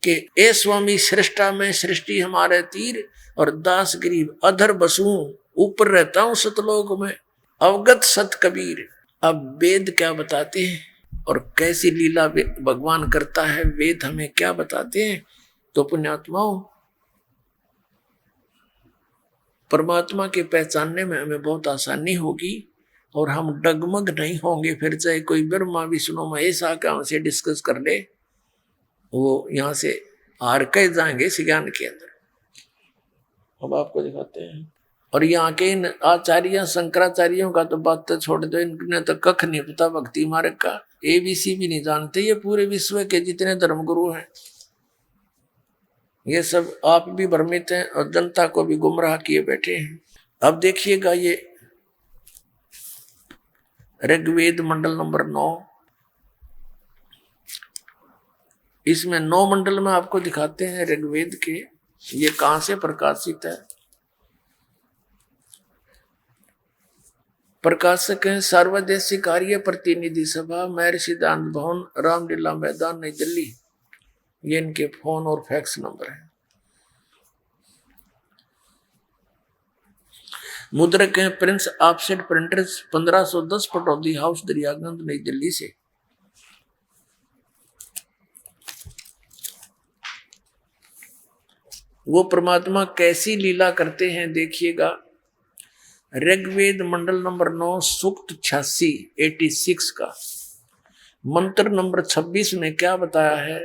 कि ए स्वामी सृष्टा में, सृष्टि हमारे तीर, और दास गरीब अधर बसूं, ऊपर रहता हूं सतलोक में, अवगत सत कबीर। अब वेद क्या बताते हैं और कैसी लीला भगवान करता है, वेद हमें क्या बताते हैं? तो पुण्यात्माओं, परमात्मा के पहचानने में हमें बहुत आसानी होगी और हम डगमग नहीं होंगे। फिर चाहे कोई ब्रह्मा विष्णु महेश आकर हमसे डिस्कस कर ले, वो यहाँ से हार के जाएंगे इस ज्ञान के अंदर। अब आपको दिखाते हैं और यहाँ के इन आचार्य शंकराचार्यों का तो बात तो छोड़ दो, इनने तो कख नहीं पता भक्ति मार्ग का, ABC भी नहीं जानते। ये पूरे विश्व के जितने धर्मगुरु हैं ये सब आप भी भ्रमित हैं और जनता को भी गुमराह किए बैठे हैं। अब देखिएगा ये ऋग्वेद मंडल नंबर 9, इसमें 9 मंडल में आपको दिखाते हैं ऋग्वेद के ये कहां से प्रकाशित है। प्रकाशक है सर्वदेशी कार्य प्रतिनिधि सभा, महर्षि दान भवन, रामलीला मैदान, नई दिल्ली। ये इनके फोन और फैक्स नंबर है। मुद्रक है Prince offset printers, 1510 Pataudi house, Daryaganj, नई दिल्ली से। वो परमात्मा कैसी लीला करते हैं देखिएगा। ऋग्वेद मंडल नंबर 9 सूक्त 86 का मंत्र नंबर 26 में क्या बताया है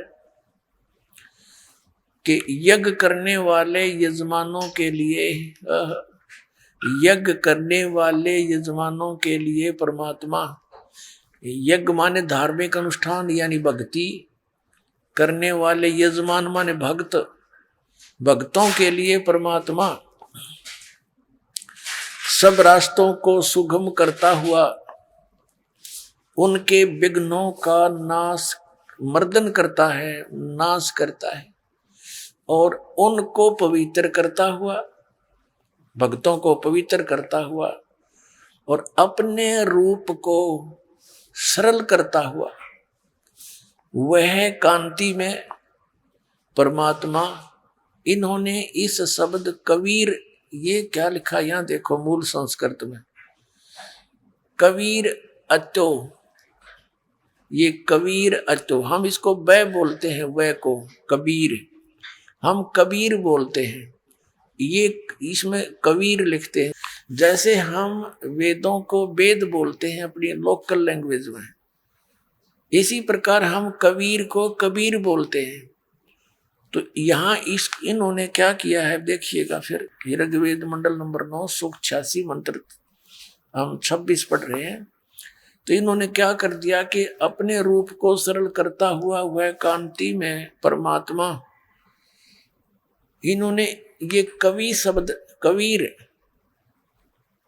कि यज्ञ करने वाले यजमानों के लिए, यज्ञ करने वाले यजमानों के लिए परमात्मा, यज्ञ माने धार्मिक अनुष्ठान यानी भक्ति करने वाले, यजमान माने भक्त, भक्तों के लिए परमात्मा सब रास्तों को सुगम करता हुआ उनके विघ्नों का मर्दन करता है, नाश करता है और उनको पवित्र करता हुआ, भक्तों को पवित्र करता हुआ और अपने रूप को सरल करता हुआ वह कांति में परमात्मा। इन्होंने इस शब्द कबीर, ये क्या लिखा यहां देखो मूल संस्कृत में, कबीर अतो, ये कबीर अतो, हम इसको वह बोलते हैं, वह को कबीर, हम कबीर बोलते हैं, ये इसमें कबीर लिखते हैं। जैसे हम वेदों को वेद बोलते हैं अपनी लोकल लैंग्वेज में, इसी प्रकार हम कबीर को कबीर बोलते हैं। तो यहाँ इन्होंने क्या किया है देखिएगा। फिर ऋग्वेद मंडल नंबर 9 सूक्त 86 मंत्र हम 26 पढ़ रहे हैं। तो इन्होंने क्या कर दिया कि अपने रूप को सरल करता हुआ वह कांति में परमात्मा, इन्होंने ये कवि शब्द, कबीर,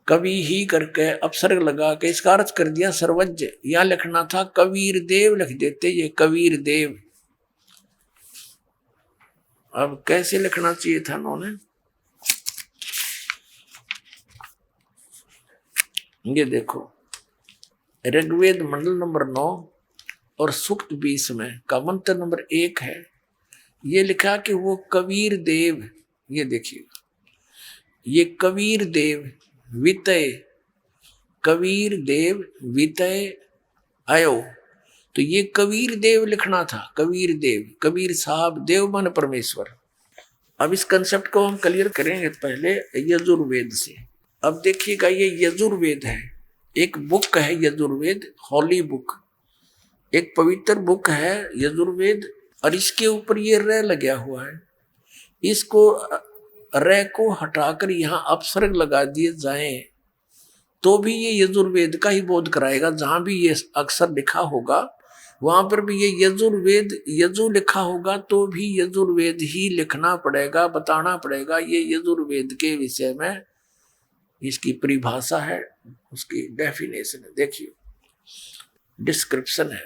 कवि ही करके अपसर्ग लगा के इसका अर्थ कर दिया सर्वज्ञ। यहां लिखना था कबीर देव, लिख देते ये कबीर देव। अब कैसे लिखना चाहिए था उन्होंने, ये देखो ऋग्वेद मंडल नंबर 9 और सूक्त 20 में का मंत्र नंबर 1 है, ये लिखा कि वो कबीर देव, ये देखिए ये कबीर देव वितय, कबीर देव वितय आयो। तो ये कबीर देव लिखना था, कबीर देव, कबीर साहब, देव मन परमेश्वर। अब इस कंसेप्ट को हम क्लियर करेंगे पहले यजुर्वेद से। अब देखिएगा ये यजुर्वेद है, एक बुक है यजुर्वेद, हॉली बुक, एक पवित्र बुक है यजुर्वेद, और इसके ऊपर ये र लगा हुआ है। इसको र को हटाकर यहाँ अपसर्ग लगा दिए जाएं तो भी ये यजुर्वेद का ही बोध कराएगा। जहां भी ये अक्षर लिखा होगा वहां पर भी ये यजुर्वेद, यजु लिखा होगा तो भी यजुर्वेद ही लिखना पड़ेगा, बताना पड़ेगा। ये यजुर्वेद के विषय में इसकी परिभाषा है, उसकी डेफिनेशन है, देखिए डिस्क्रिप्शन है।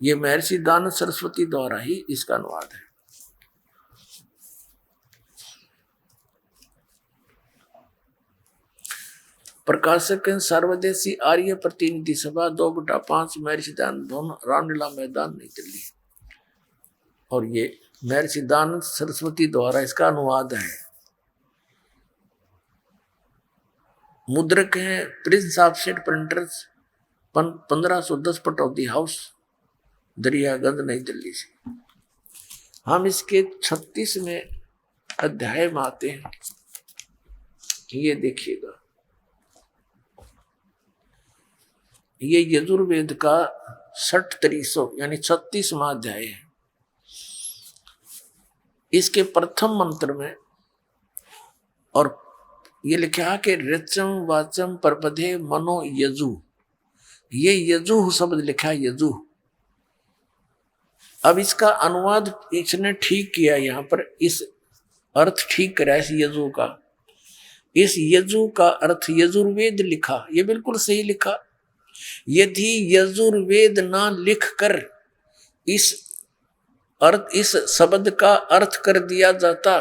ये महर्षि दानव सरस्वती द्वारा ही इसका अनुवाद है। प्रकाशक सर्वदेशी आर्य प्रतिनिधि सभा 2/5 महर्षि दानंद भवन, रामलीला मैदान, नई दिल्ली। और ये महर्षि दानंद सरस्वती द्वारा इसका अनुवाद है। मुद्रक है Prince offset printers, 1510 Pataudi house, Daryaganj, नई दिल्ली से। हम इसके 36वें अध्याय में आते हैं। ये देखिएगा, ये यजुर्वेद का 6300 यानी 36वां अध्याय है। इसके प्रथम मंत्र में और ये लिखा कि ऋचम वाचम परपधे मनो यजु, ये यजु शब्द लिखा, यजु। अब इसका अनुवाद इसने ठीक किया, यहां पर इस अर्थ ठीक करा इस यजु का। इस यजु का अर्थ यजुर्वेद लिखा, ये बिल्कुल सही लिखा। यदि यजुर्वेद ना लिख कर इस शब्द का अर्थ कर दिया जाता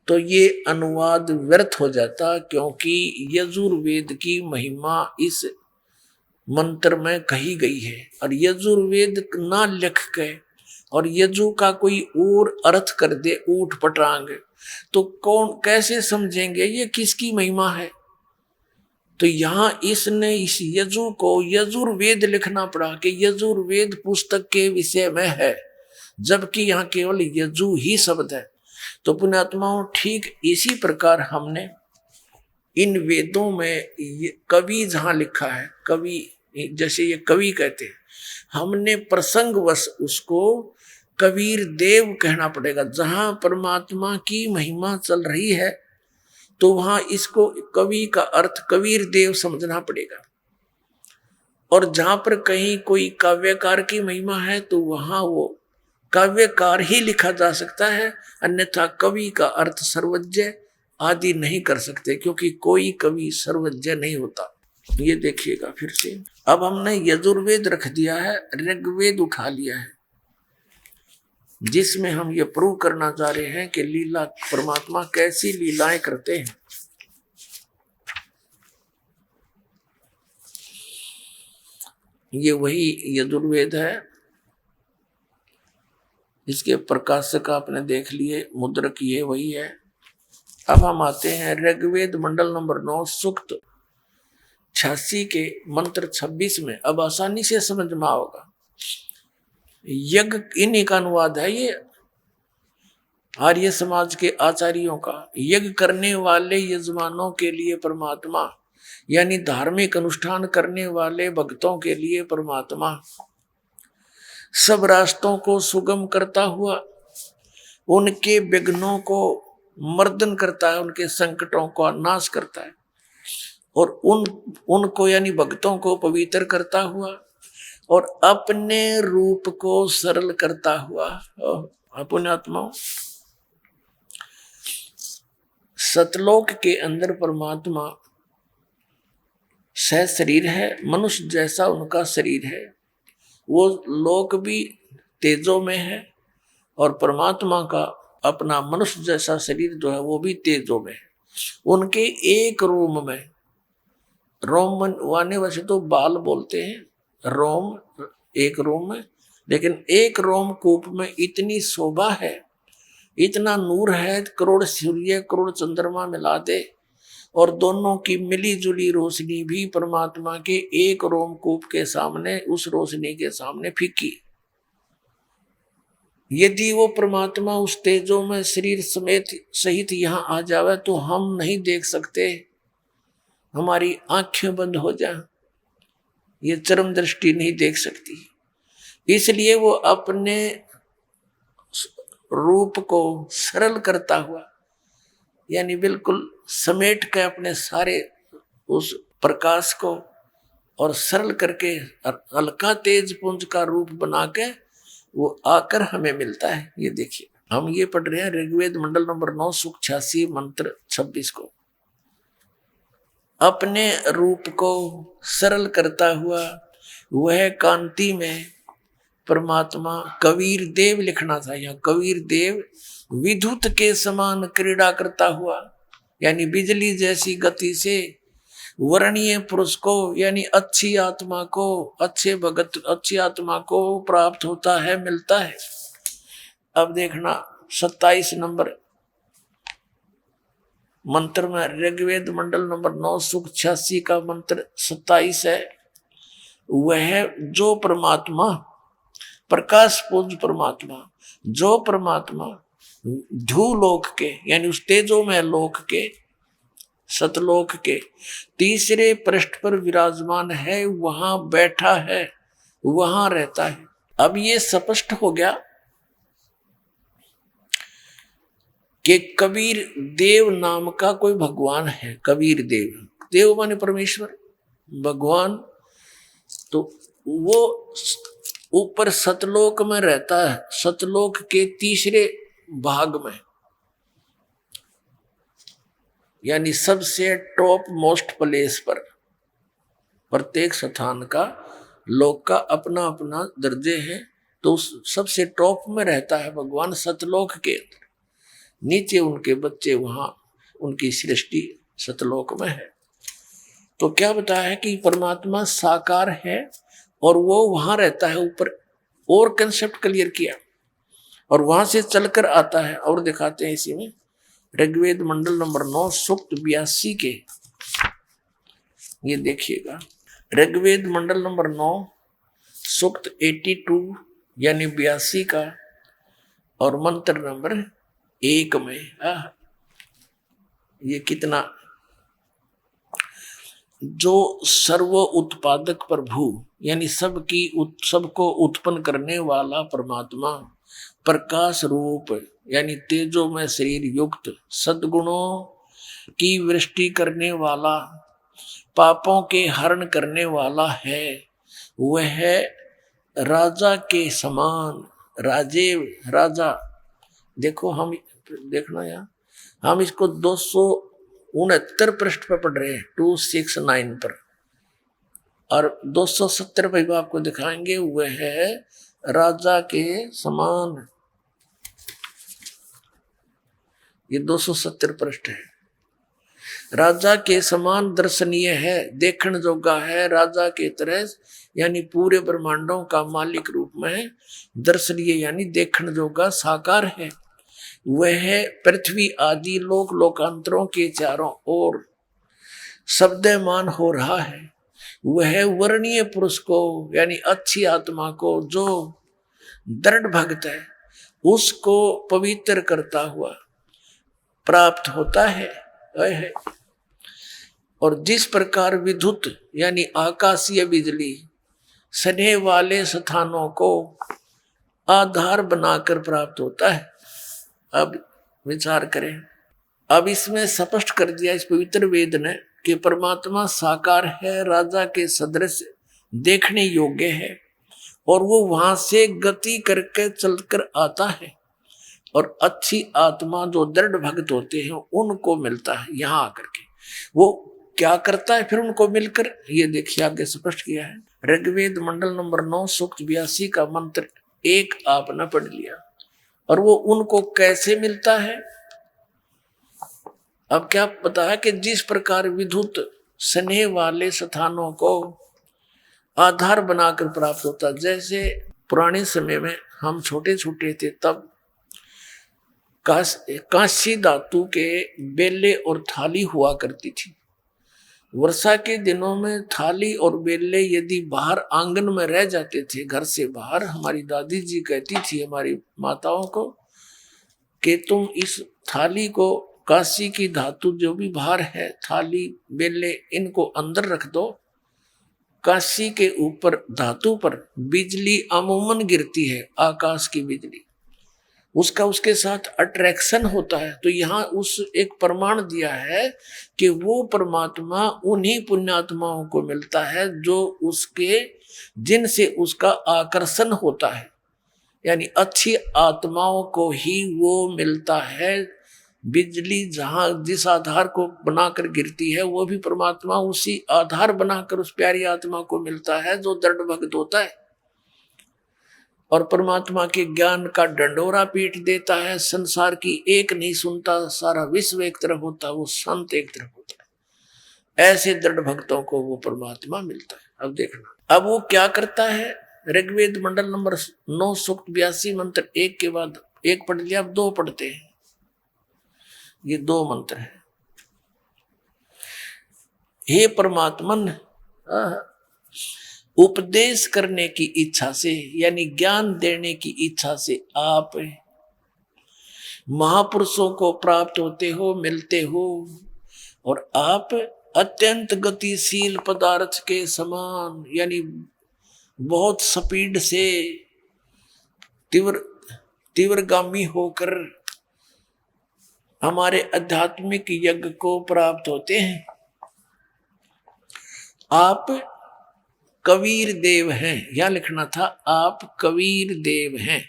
तो ये अनुवाद व्यर्थ हो जाता, क्योंकि यजुर्वेद की महिमा इस मंत्र में कही गई है। और यजुर्वेद ना लिख के और यजु का कोई और अर्थ कर दे ऊट पटांग, तो कौन कैसे समझेंगे ये किसकी महिमा है। तो यहां इसने इस यजु को यजुर्वेद लिखना पड़ा कि यजुर्वेद पुस्तक के विषय में है, जबकि यहाँ केवल यजु ही शब्द है। तो पुण्यात्माओं, ठीक इसी प्रकार हमने इन वेदों में कवि जहां लिखा है, कवि जैसे ये कवि कहते हैं, हमने प्रसंगवश उसको कबीर देव कहना पड़ेगा। जहां परमात्मा की महिमा चल रही है तो वहां इसको कवि का अर्थ कबीर देव समझना पड़ेगा। और जहां पर कहीं कोई काव्यकार की महिमा है तो वहां वो काव्यकार ही लिखा जा सकता है, अन्यथा कवि का अर्थ सर्वज्ञ आदि नहीं कर सकते, क्योंकि कोई कवि सर्वज्ञ नहीं होता। ये देखिएगा फिर से, अब हमने यजुर्वेद रख दिया है, ऋग्वेद उठा लिया है, जिसमें हम ये प्रूव करना चाह रहे हैं कि लीला परमात्मा कैसी लीलाएं करते हैं। ये वही यजुर्वेद है, इसके प्रकाशक आपने देख लिए, मुद्रक ये वही है। अब हम आते हैं ऋग्वेद मंडल नंबर 9 सूक्त 86 के मंत्र 26 में। अब आसानी से समझ में आओगा, यज्ञ इन्हीं का अनुवाद है ये, आर्य समाज के आचार्यों का। यज्ञ करने वाले यजमानों के लिए परमात्मा, यानी धार्मिक अनुष्ठान करने वाले भक्तों के लिए परमात्मा सब रास्तों को सुगम करता हुआ उनके विघ्नों को मर्दन करता है, उनके संकटों का नाश करता है, और उनको यानी भक्तों को पवित्र करता हुआ और अपने रूप को सरल करता हुआ। पुण्यात्माओं, सतलोक के अंदर परमात्मा सह शरीर है, मनुष्य जैसा उनका शरीर है। वो लोक भी तेजों में है और परमात्मा का अपना मनुष्य जैसा शरीर जो है वो भी तेजों में है। उनके एक रोम में, रोम वाने वैसे तो बाल बोलते हैं, रोम एक रोम में, लेकिन एक रोम कूप में इतनी शोभा है, इतना नूर है, करोड़ सूर्य करोड़ चंद्रमा मिला दे और दोनों की मिली जुली रोशनी भी परमात्मा के एक रोमकूप के सामने, उस रोशनी के सामने फीकी। यदि वो परमात्मा उस तेजों में शरीर समेत सहित यहाँ आ जावे तो हम नहीं देख सकते, हमारी आंखें बंद हो जाए, ये चरम दृष्टि नहीं देख सकती। इसलिए वो अपने रूप को सरल करता हुआ, यानी बिल्कुल समेट के अपने सारे उस प्रकाश को और सरल करके हल्का तेज पुंज का रूप बना के वो आकर हमें मिलता है। ये देखिए, हम ये पढ़ रहे हैं ऋग्वेद मंडल नंबर 9 सूक्त 86 मंत्र 26 को। अपने रूप को सरल करता हुआ वह कांति में परमात्मा कबीर देव लिखना था, यहाँ कबीर देव विद्युत के समान क्रीड़ा करता हुआ, यानी बिजली जैसी गति से वर्णीय पुरुष को, यानी अच्छी आत्मा को, अच्छे भगत अच्छी आत्मा को प्राप्त होता है, मिलता है। अब देखना 27 नंबर मंत्र में, ऋग्वेद मंडल नंबर 9 सूक्त 86 का मंत्र 27 है। वह जो परमात्मा प्रकाश पुंज परमात्मा, जो परमात्मा ध्रुलोक के, यानी उस तेजो में लोक के, सतलोक के तीसरे पृष्ठ पर विराजमान है, वहां बैठा है, वहां रहता है। अब ये स्पष्ट हो गया कि कबीर देव नाम का कोई भगवान है। कबीर देव, देव माने परमेश्वर, भगवान। तो वो ऊपर सतलोक में रहता है, सतलोक के तीसरे भाग में, यानी सबसे टॉप मोस्ट प्लेस पर। प्रत्येक स्थान का, लोक का अपना अपना दर्जे है, तो सबसे टॉप में रहता है भगवान सतलोक के अंदर। नीचे उनके बच्चे वहां, उनकी सृष्टि सतलोक में है। तो क्या बताया है कि परमात्मा साकार है और वो वहां रहता है ऊपर, और कंसेप्ट क्लियर किया, और वहां से चलकर आता है। और दिखाते हैं इसी में, ऋग्वेद मंडल नंबर 9 सूक्त 82 के, ये देखिएगा, ऋग्वेद मंडल नंबर 9 सूक्त 82 यानी 82 का, और मंत्र नंबर 1 में ये कितना, जो सर्व उत्पादक प्रभु यानी सबको उत्पन्न करने वाला परमात्मा, प्रकाश रूप यानी तेजो में शरीर युक्त, सद्गुणों की वृष्टि करने वाला, पापों के हरण करने वाला है, वह राजा के समान, राजेव राजा। देखो हम देखना यहाँ, हम इसको 269 पृष्ठ पर पढ़ रहे हैं, 269 पर, और 270 पर भी आपको दिखाएंगे, वह है राजा के समान। ये 270 पृष्ठ है। राजा के समान दर्शनीय है, देखण जोगा है, राजा के तरह यानी पूरे ब्रह्मांडों का मालिक रूप में दर्शनीय यानी देखण जोगा साकार है। वह पृथ्वी आदि लोक लोकांतरों के चारों ओर शब्दमान हो रहा है। वह वर्णीय पुरुष को यानी अच्छी आत्मा को, जो दृढ़ भक्त है, उसको पवित्र करता हुआ प्राप्त होता है। और जिस प्रकार विद्युत यानी आकाशीय बिजली सने वाले स्थानों को आधार बनाकर प्राप्त होता है। अब विचार करें, अब इसमें स्पष्ट कर दिया इस पवित्र वेद ने कि परमात्मा साकार है, राजा के सदृश देखने योग्य है, और वो वहां से गति करके चलकर आता है, और अच्छी आत्मा जो दृढ़ भक्त होते हैं उनको मिलता है। यहाँ आकर के वो क्या करता है फिर उनको मिलकर, ये देखिए आगे स्पष्ट किया है। ऋग्वेद मंडल नंबर 9 सूक्त 82 का मंत्र 1 आपने पढ़ लिया, और वो उनको कैसे मिलता है। अब क्या पता है कि जिस प्रकार विद्युत स्नेह वाले स्थानों को आधार बनाकर प्राप्त होता, जैसे पुराने समय में हम छोटे छोटे थे तब कांसी धातु के बेले और थाली हुआ करती थी। वर्षा के दिनों में थाली और बेले यदि बाहर आंगन में रह जाते थे, घर से बाहर, हमारी दादी जी कहती थी हमारी माताओं को कि तुम इस थाली को, कांसी की धातु जो भी बाहर है, थाली बेले, इनको अंदर रख दो। कांसी के ऊपर धातु पर बिजली अमूमन गिरती है, आकाश की बिजली, उसका उसके साथ अट्रैक्शन होता है। तो यहाँ उस एक प्रमाण दिया है कि वो परमात्मा उन्हीं पुण्यात्माओं को मिलता है जो उसके, जिनसे उसका आकर्षण होता है, यानी अच्छी आत्माओं को ही वो मिलता है। बिजली जहाँ जिस आधार को बनाकर गिरती है, वो भी परमात्मा उसी आधार बनाकर उस प्यारी आत्मा को मिलता है जो दृढ़ भक्त होता है, और परमात्मा के ज्ञान का डंडोरा पीट देता है। संसार की एक नहीं सुनता, सारा विश्व एक तरफ होता, वो संत एक तरफ होता है। ऐसे दृढ़ भक्तों को वो परमात्मा मिलता है। अब देखना, अब वो क्या करता है। ऋग्वेद मंडल नंबर 9 सूक्त 82 मंत्र 1 के बाद 1 पढ़ लिया, अब 2 पढ़ते हैं। ये 2 मंत्र है। हे परमात्मन, उपदेश करने की इच्छा से यानी ज्ञान देने की इच्छा से आप महापुरुषों को प्राप्त होते हो, मिलते हो, और आप अत्यंत गतिशील पदार्थ के समान यानी बहुत स्पीड से तीव्रगामी होकर हमारे आध्यात्मिक यज्ञ को प्राप्त होते हैं। आप कबीर देव हैं, यह लिखना था, आप कबीर देव हैं।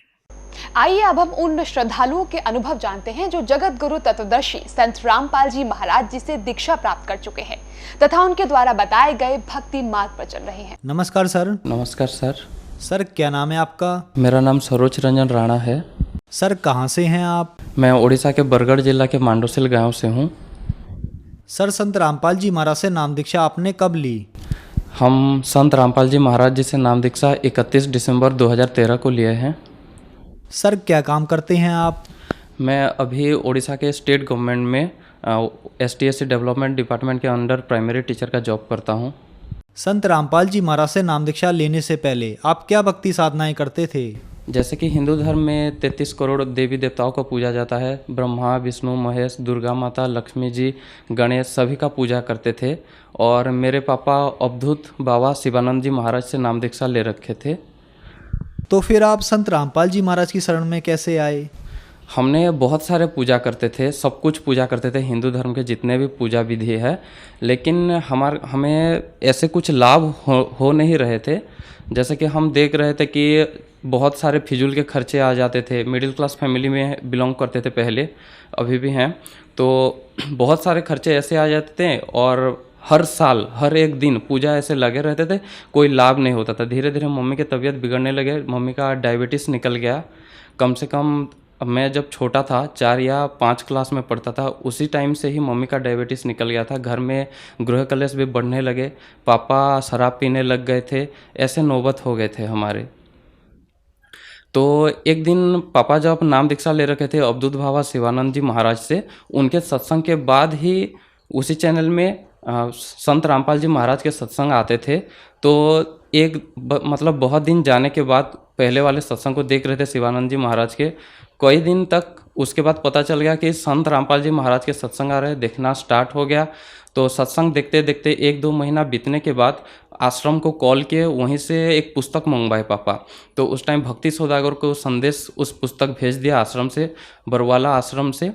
आइए अब हम उन श्रद्धालुओं के अनुभव जानते हैं जो जगत गुरु तत्वदर्शी संत रामपाल जी महाराज जी से दीक्षा प्राप्त कर चुके हैं तथा उनके द्वारा बताए गए भक्ति मार्ग पर चल रहे हैं। नमस्कार सर। नमस्कार सर। सर क्या नाम है आपका? मेरा नाम सरोज रंजन राणा है। सर कहाँ से हैं आप? मैं उड़ीसा के बरगढ़ जिला के मांडोसिल गांव से हूँ। सर संत रामपाल जी महाराज से नाम दीक्षा आपने कब ली? हम संत रामपाल जी महाराज जी से नाम दीक्षा 31 दिसंबर 2013 को लिए हैं। सर क्या काम करते हैं आप? मैं अभी उड़ीसा के स्टेट गवर्नमेंट में STSC डेवलपमेंट डिपार्टमेंट के अंडर प्राइमरी टीचर का जॉब करता हूँ। संत रामपाल जी महाराज से नाम दीक्षा लेने से पहले आप क्या भक्ति साधनाएं करते थे? जैसे कि हिंदू धर्म में 33 करोड़ देवी देवताओं को पूजा जाता है। ब्रह्मा, विष्णु, महेश, दुर्गा माता, लक्ष्मी जी, गणेश सभी का पूजा करते थे। और मेरे पापा अवधूत बाबा शिवानंद जी महाराज से नाम दीक्षा ले रखे थे। तो फिर आप संत रामपाल जी महाराज की शरण में कैसे आए? हमने बहुत सारे पूजा करते थे, सब कुछ पूजा करते थे, हिंदू धर्म के जितने भी पूजा विधि है, लेकिन हमें ऐसे कुछ लाभ हो नहीं रहे थे। जैसे कि हम देख रहे थे कि बहुत सारे फिजूल के खर्चे आ जाते थे। मिडिल क्लास फैमिली में बिलोंग करते थे पहले, अभी भी हैं, तो बहुत सारे खर्चे ऐसे आ जाते थे और हर साल हर एक दिन पूजा ऐसे लगे रहते थे, कोई लाभ नहीं होता था। धीरे धीरे मम्मी की तबीयत बिगड़ने लगे, मम्मी का डायबिटीज़ निकल गया। कम से कम मैं जब छोटा था 4 या 5 क्लास में पढ़ता था, उसी टाइम से ही मम्मी का डायबिटीज़ निकल गया था। घर में गृह कलेश भी बढ़ने लगे, पापा शराब पीने लग गए थे, ऐसे नौबत हो गए थे हमारे। तो एक दिन पापा जब नाम दीक्षा ले रखे थे अवधूत बाबा शिवानंद जी महाराज से, उनके सत्संग के बाद ही उसी चैनल में संत रामपाल जी महाराज के सत्संग आते थे। तो मतलब बहुत दिन जाने के बाद पहले वाले सत्संग को देख रहे थे शिवानंद जी महाराज के, कई दिन तक उसके बाद पता चल गया कि संत रामपाल जी महाराज के सत्संग आ रहे हैं, देखना स्टार्ट हो गया। तो सत्संग देखते देखते 1-2 महीना बीतने के बाद आश्रम को कॉल किए, वहीं से एक पुस्तक मंगवाए पापा। तो उस टाइम भक्ति सौदागर को संदेश उस पुस्तक भेज दिया आश्रम से, बरवाला आश्रम से।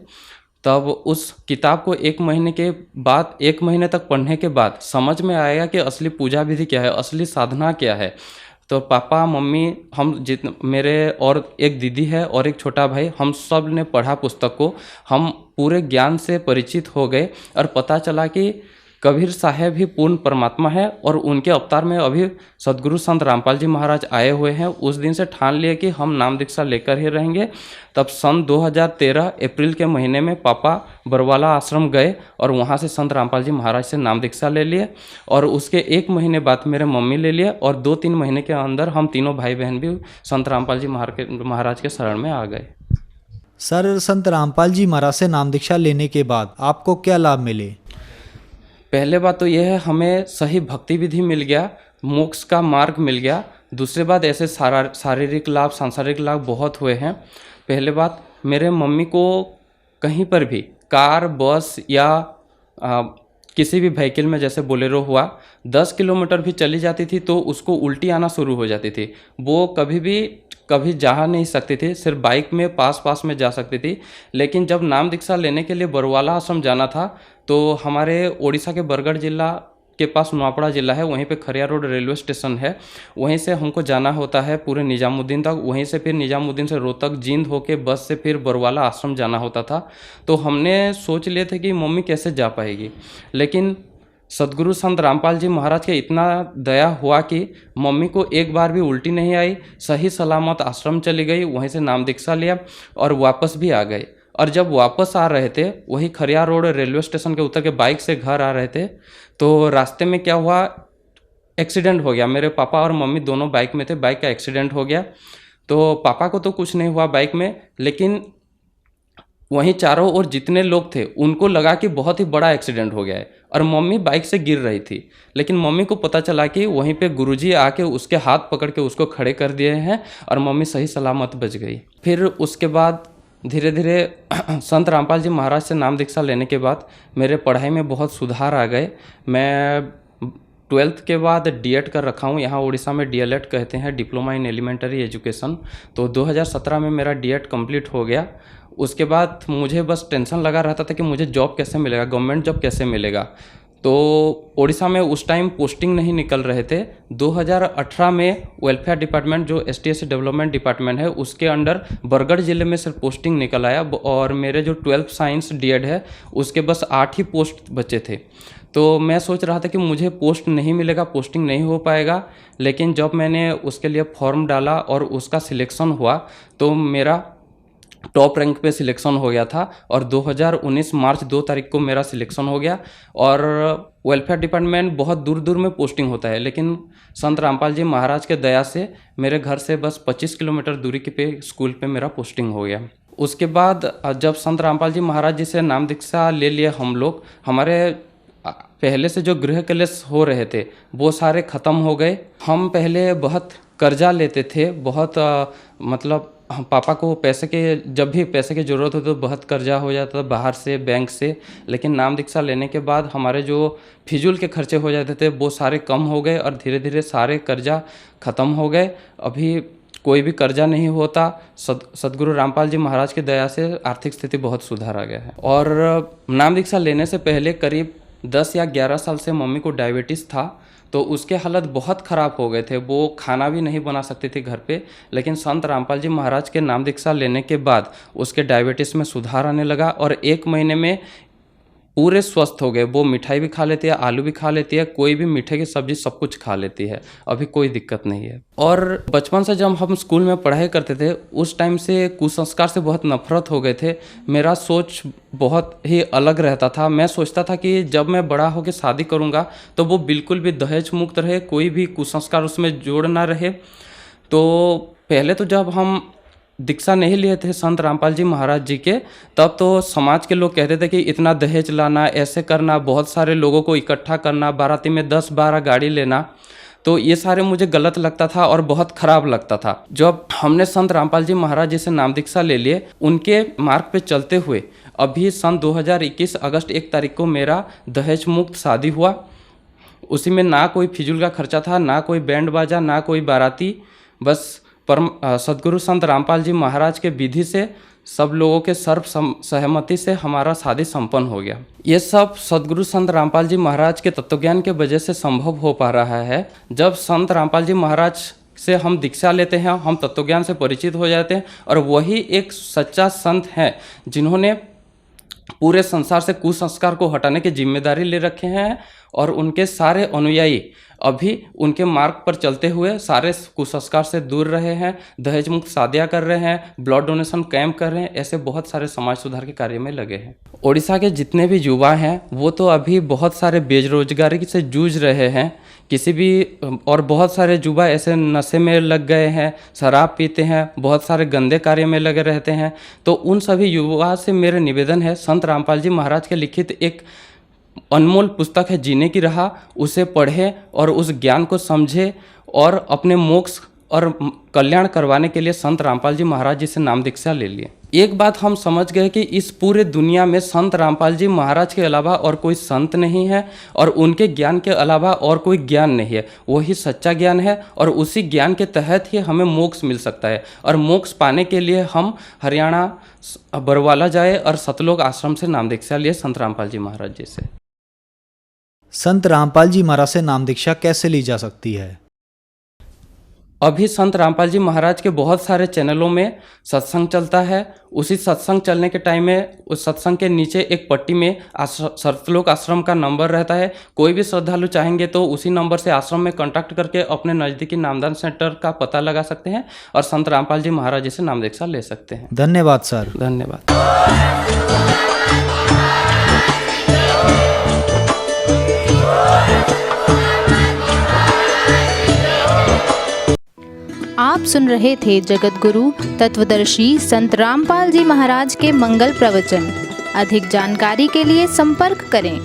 तब उस किताब को 1 महीने के बाद, 1 महीने तक पढ़ने के बाद समझ में आएगा कि असली पूजा विधि क्या है, असली साधना क्या है। तो पापा, मम्मी, हम मेरे और एक दीदी है और एक छोटा भाई, हम सब ने पढ़ा पुस्तक को। हम पूरे ज्ञान से परिचित हो गए और पता चला कि कबीर साहब ही पूर्ण परमात्मा है और उनके अवतार में अभी सदगुरु संत रामपाल जी महाराज आए हुए हैं। उस दिन से ठान लिए कि हम नाम दीक्षा लेकर ही रहेंगे। तब सन 2013 अप्रैल के महीने में पापा बरवाला आश्रम गए और वहाँ से संत रामपाल जी महाराज से नाम दीक्षा ले लिए। और उसके 1 महीने बाद मेरे मम्मी ले लिए और 2-3 महीने के अंदर हम तीनों भाई बहन भी संत रामपाल जी महाराज के शरण में आ गए। सर संत रामपाल जी महाराज से नाम दीक्षा लेने के बाद आपको क्या लाभ मिले? पहले बात तो यह है, हमें सही भक्ति विधि मिल गया, मोक्ष का मार्ग मिल गया। दूसरी बात, ऐसे शारीरिक लाभ, सांसारिक लाभ बहुत हुए हैं। पहले बात, मेरे मम्मी को कहीं पर भी कार, बस या किसी भी व्हीकल में, जैसे बोलेरो हुआ, 10 किलोमीटर भी चली जाती थी तो उसको उल्टी आना शुरू हो जाती थी। वो कभी जा नहीं सकती थी, सिर्फ बाइक में पास में जा सकती थी। लेकिन जब नाम दीक्षा लेने के लिए बरवाला आश्रम जाना था तो हमारे उड़ीसा के बरगढ़ जिला के पास नुआपड़ा जिला है, वहीं पे खरिया रोड रेलवे स्टेशन है, वहीं से हमको जाना होता है पूरे निजामुद्दीन तक। वहीं से फिर निजामुद्दीन से रोहतक, जींद होके बस से फिर बरवाला आश्रम जाना होता था। तो हमने सोच लिए थे कि मम्मी कैसे जा पाएगी, लेकिन सदगुरु संत रामपाल जी महाराज के इतना दया हुआ कि मम्मी को एक बार भी उल्टी नहीं आई, सही सलामत आश्रम चली गई, वहीं से नाम दीक्षा लिया और वापस भी आ गए। और जब वापस आ रहे थे, वही खरिया रोड रेलवे स्टेशन के उतर के बाइक से घर आ रहे थे, तो रास्ते में क्या हुआ, एक्सीडेंट हो गया। मेरे पापा और मम्मी दोनों बाइक में थे, बाइक का एक्सीडेंट हो गया। तो पापा को तो कुछ नहीं हुआ बाइक में, लेकिन वहीं चारों ओर जितने लोग थे उनको लगा कि बहुत ही बड़ा एक्सीडेंट हो गया है। और मम्मी बाइक से गिर रही थी, लेकिन मम्मी को पता चला कि वहीं पे गुरुजी आके उसके हाथ पकड़ के उसको खड़े कर दिए हैं और मम्मी सही सलामत बच गई। फिर उसके बाद धीरे धीरे संत रामपाल जी महाराज से नाम दीक्षा लेने के बाद मेरे पढ़ाई में बहुत सुधार आ गए। मैं 12th के बाद डीएड कर रखा हूँ, यहाँ उड़ीसा में डीएलएड कहते हैं, डिप्लोमा इन एलिमेंट्री एजुकेशन। तो 2017 में मेरा डीएड कंप्लीट हो गया। उसके बाद मुझे बस टेंशन लगा रहता था कि मुझे जॉब कैसे मिलेगा, गवर्नमेंट जॉब कैसे मिलेगा। तो उड़ीसा में उस टाइम पोस्टिंग नहीं निकल रहे थे। 2018 में वेलफेयर डिपार्टमेंट जो ST/SC डेवलपमेंट डिपार्टमेंट है उसके अंडर बरगढ़ ज़िले में सिर्फ पोस्टिंग निकल आया, और मेरे जो 12th साइंस D.Ed है उसके बस 8 ही पोस्ट बचे थे। तो मैं सोच रहा था कि मुझे पोस्ट नहीं मिलेगा, पोस्टिंग नहीं हो पाएगा। लेकिन जब मैंने उसके लिए फॉर्म डाला और उसका सिलेक्शन हुआ तो मेरा टॉप रैंक पे सिलेक्शन हो गया था, और 2019 मार्च 2 तारीख को मेरा सिलेक्शन हो गया। और वेलफेयर डिपार्टमेंट बहुत दूर दूर में पोस्टिंग होता है, लेकिन संत रामपाल जी महाराज के दया से मेरे घर से बस 25 किलोमीटर दूरी के पे स्कूल पे मेरा पोस्टिंग हो गया। उसके बाद जब संत रामपाल जी महाराज जी से नाम दीक्षा ले लिए हम लोग, हमारे पहले से जो गृह कलेश हो रहे थे वो सारे ख़त्म हो गए। हम पहले बहुत कर्जा लेते थे, बहुत मतलब पापा को जब भी पैसे की ज़रूरत हो तो बहुत कर्जा हो जाता था बाहर से, बैंक से। लेकिन नाम दीक्षा लेने के बाद हमारे जो फिजूल के खर्चे हो जाते थे वो सारे कम हो गए, और धीरे धीरे सारे कर्जा ख़त्म हो गए। अभी कोई भी कर्जा नहीं होता। सदगुरु रामपाल जी महाराज की दया से आर्थिक स्थिति बहुत सुधार आ गया है। और नाम दीक्षा लेने से पहले करीब 10 या 11 साल से मम्मी को डायबिटीज़ था, तो उसके हालत बहुत ख़राब हो गए थे, वो खाना भी नहीं बना सकती थी घर पे। लेकिन संत रामपाल जी महाराज के नाम दीक्षा लेने के बाद उसके डायबिटीज़ में सुधार आने लगा, और 1 महीने में पूरे स्वस्थ हो गए। वो मिठाई भी खा लेती है, आलू भी खा लेती है, कोई भी मीठे की सब्जी सब कुछ खा लेती है, अभी कोई दिक्कत नहीं है। और बचपन से जब हम स्कूल में पढ़ाई करते थे उस टाइम से कुसंस्कार से बहुत नफरत हो गए थे। मेरा सोच बहुत ही अलग रहता था। मैं सोचता था कि जब मैं बड़ा होकर शादी करूँगा तो वो बिल्कुल भी दहेज मुक्त रहे, कोई भी कुसंस्कार उसमें जोड़ ना रहे। तो पहले तो जब हम दीक्षा नहीं लिए थे संत रामपाल जी महाराज जी के, तब तो समाज के लोग कहते थे कि इतना दहेज लाना, ऐसे करना, बहुत सारे लोगों को इकट्ठा करना, बाराती में 10-12 गाड़ी लेना, तो ये सारे मुझे गलत लगता था और बहुत ख़राब लगता था। जब हमने संत रामपाल जी महाराज जी से नाम दीक्षा ले लिए, उनके मार्ग पे चलते हुए अभी सन 2021 अगस्त 1 तारीख को मेरा दहेज मुक्त शादी हुआ। उसी में ना कोई फिजूल का खर्चा था, ना कोई बैंड बाजा, ना कोई बाराती। बस परम सदगुरु संत रामपाल जी महाराज के विधि से सब लोगों के सर्व सहमति से हमारा शादी संपन्न हो गया। ये सब सदगुरु संत रामपाल जी महाराज के तत्वज्ञान के वजह से संभव हो पा रहा है। जब संत रामपाल जी महाराज से हम दीक्षा लेते हैं, हम तत्वज्ञान से परिचित हो जाते हैं, और वही एक सच्चा संत है जिन्होंने पूरे संसार से कुसंस्कार को हटाने की जिम्मेदारी ले रखे हैं, और उनके सारे अनुयायी अभी उनके मार्ग पर चलते हुए सारे कुसंस्कार से दूर रहे हैं, दहेज मुक्त शादियाँ कर रहे हैं, ब्लड डोनेशन कैंप कर रहे हैं, ऐसे बहुत सारे समाज सुधार के कार्य में लगे हैं। ओडिशा के जितने भी युवा हैं वो तो अभी बहुत सारे बेरोजगारी से जूझ रहे हैं, और बहुत सारे युवा ऐसे नशे में लग गए हैं, शराब पीते हैं, बहुत सारे गंदे कार्य में लगे रहते हैं। तो उन सभी युवा से मेरे निवेदन है, संत रामपाल जी महाराज के लिखित एक अनमोल पुस्तक है जीने की राह, उसे पढ़े और उस ज्ञान को समझे, और अपने मोक्ष और कल्याण करवाने के लिए संत रामपाल जी महाराज जी से नाम दीक्षा ले लिए। एक बात हम समझ गए कि इस पूरे दुनिया में संत रामपाल जी महाराज के अलावा और कोई संत नहीं है, और उनके ज्ञान के अलावा और कोई ज्ञान नहीं है। वही सच्चा ज्ञान है, और उसी ज्ञान के तहत ही हमें मोक्ष मिल सकता है। और मोक्ष पाने के लिए हम हरियाणा बरवाला जाए और सतलोक आश्रम से नाम दीक्षा लिए संत रामपाल जी महाराज जी से। संत रामपाल जी महाराज से नाम दीक्षा कैसे ली जा सकती है? अभी संत रामपाल जी महाराज के बहुत सारे चैनलों में सत्संग चलता है। उसी सत्संग चलने के टाइम में उस सत्संग के नीचे एक पट्टी में सतलोक आश्रम का नंबर रहता है। कोई भी श्रद्धालु चाहेंगे तो उसी नंबर से आश्रम में कांटेक्ट करके अपने नज़दीकी नामदान सेंटर का पता लगा सकते हैं और संत रामपाल जी महाराज जी से नाम दीक्षा ले सकते हैं। धन्यवाद सर। धन्यवाद। आप सुन रहे थे जगत गुरु तत्वदर्शी संत रामपाल जी महाराज के मंगल प्रवचन। अधिक जानकारी के लिए संपर्क करें।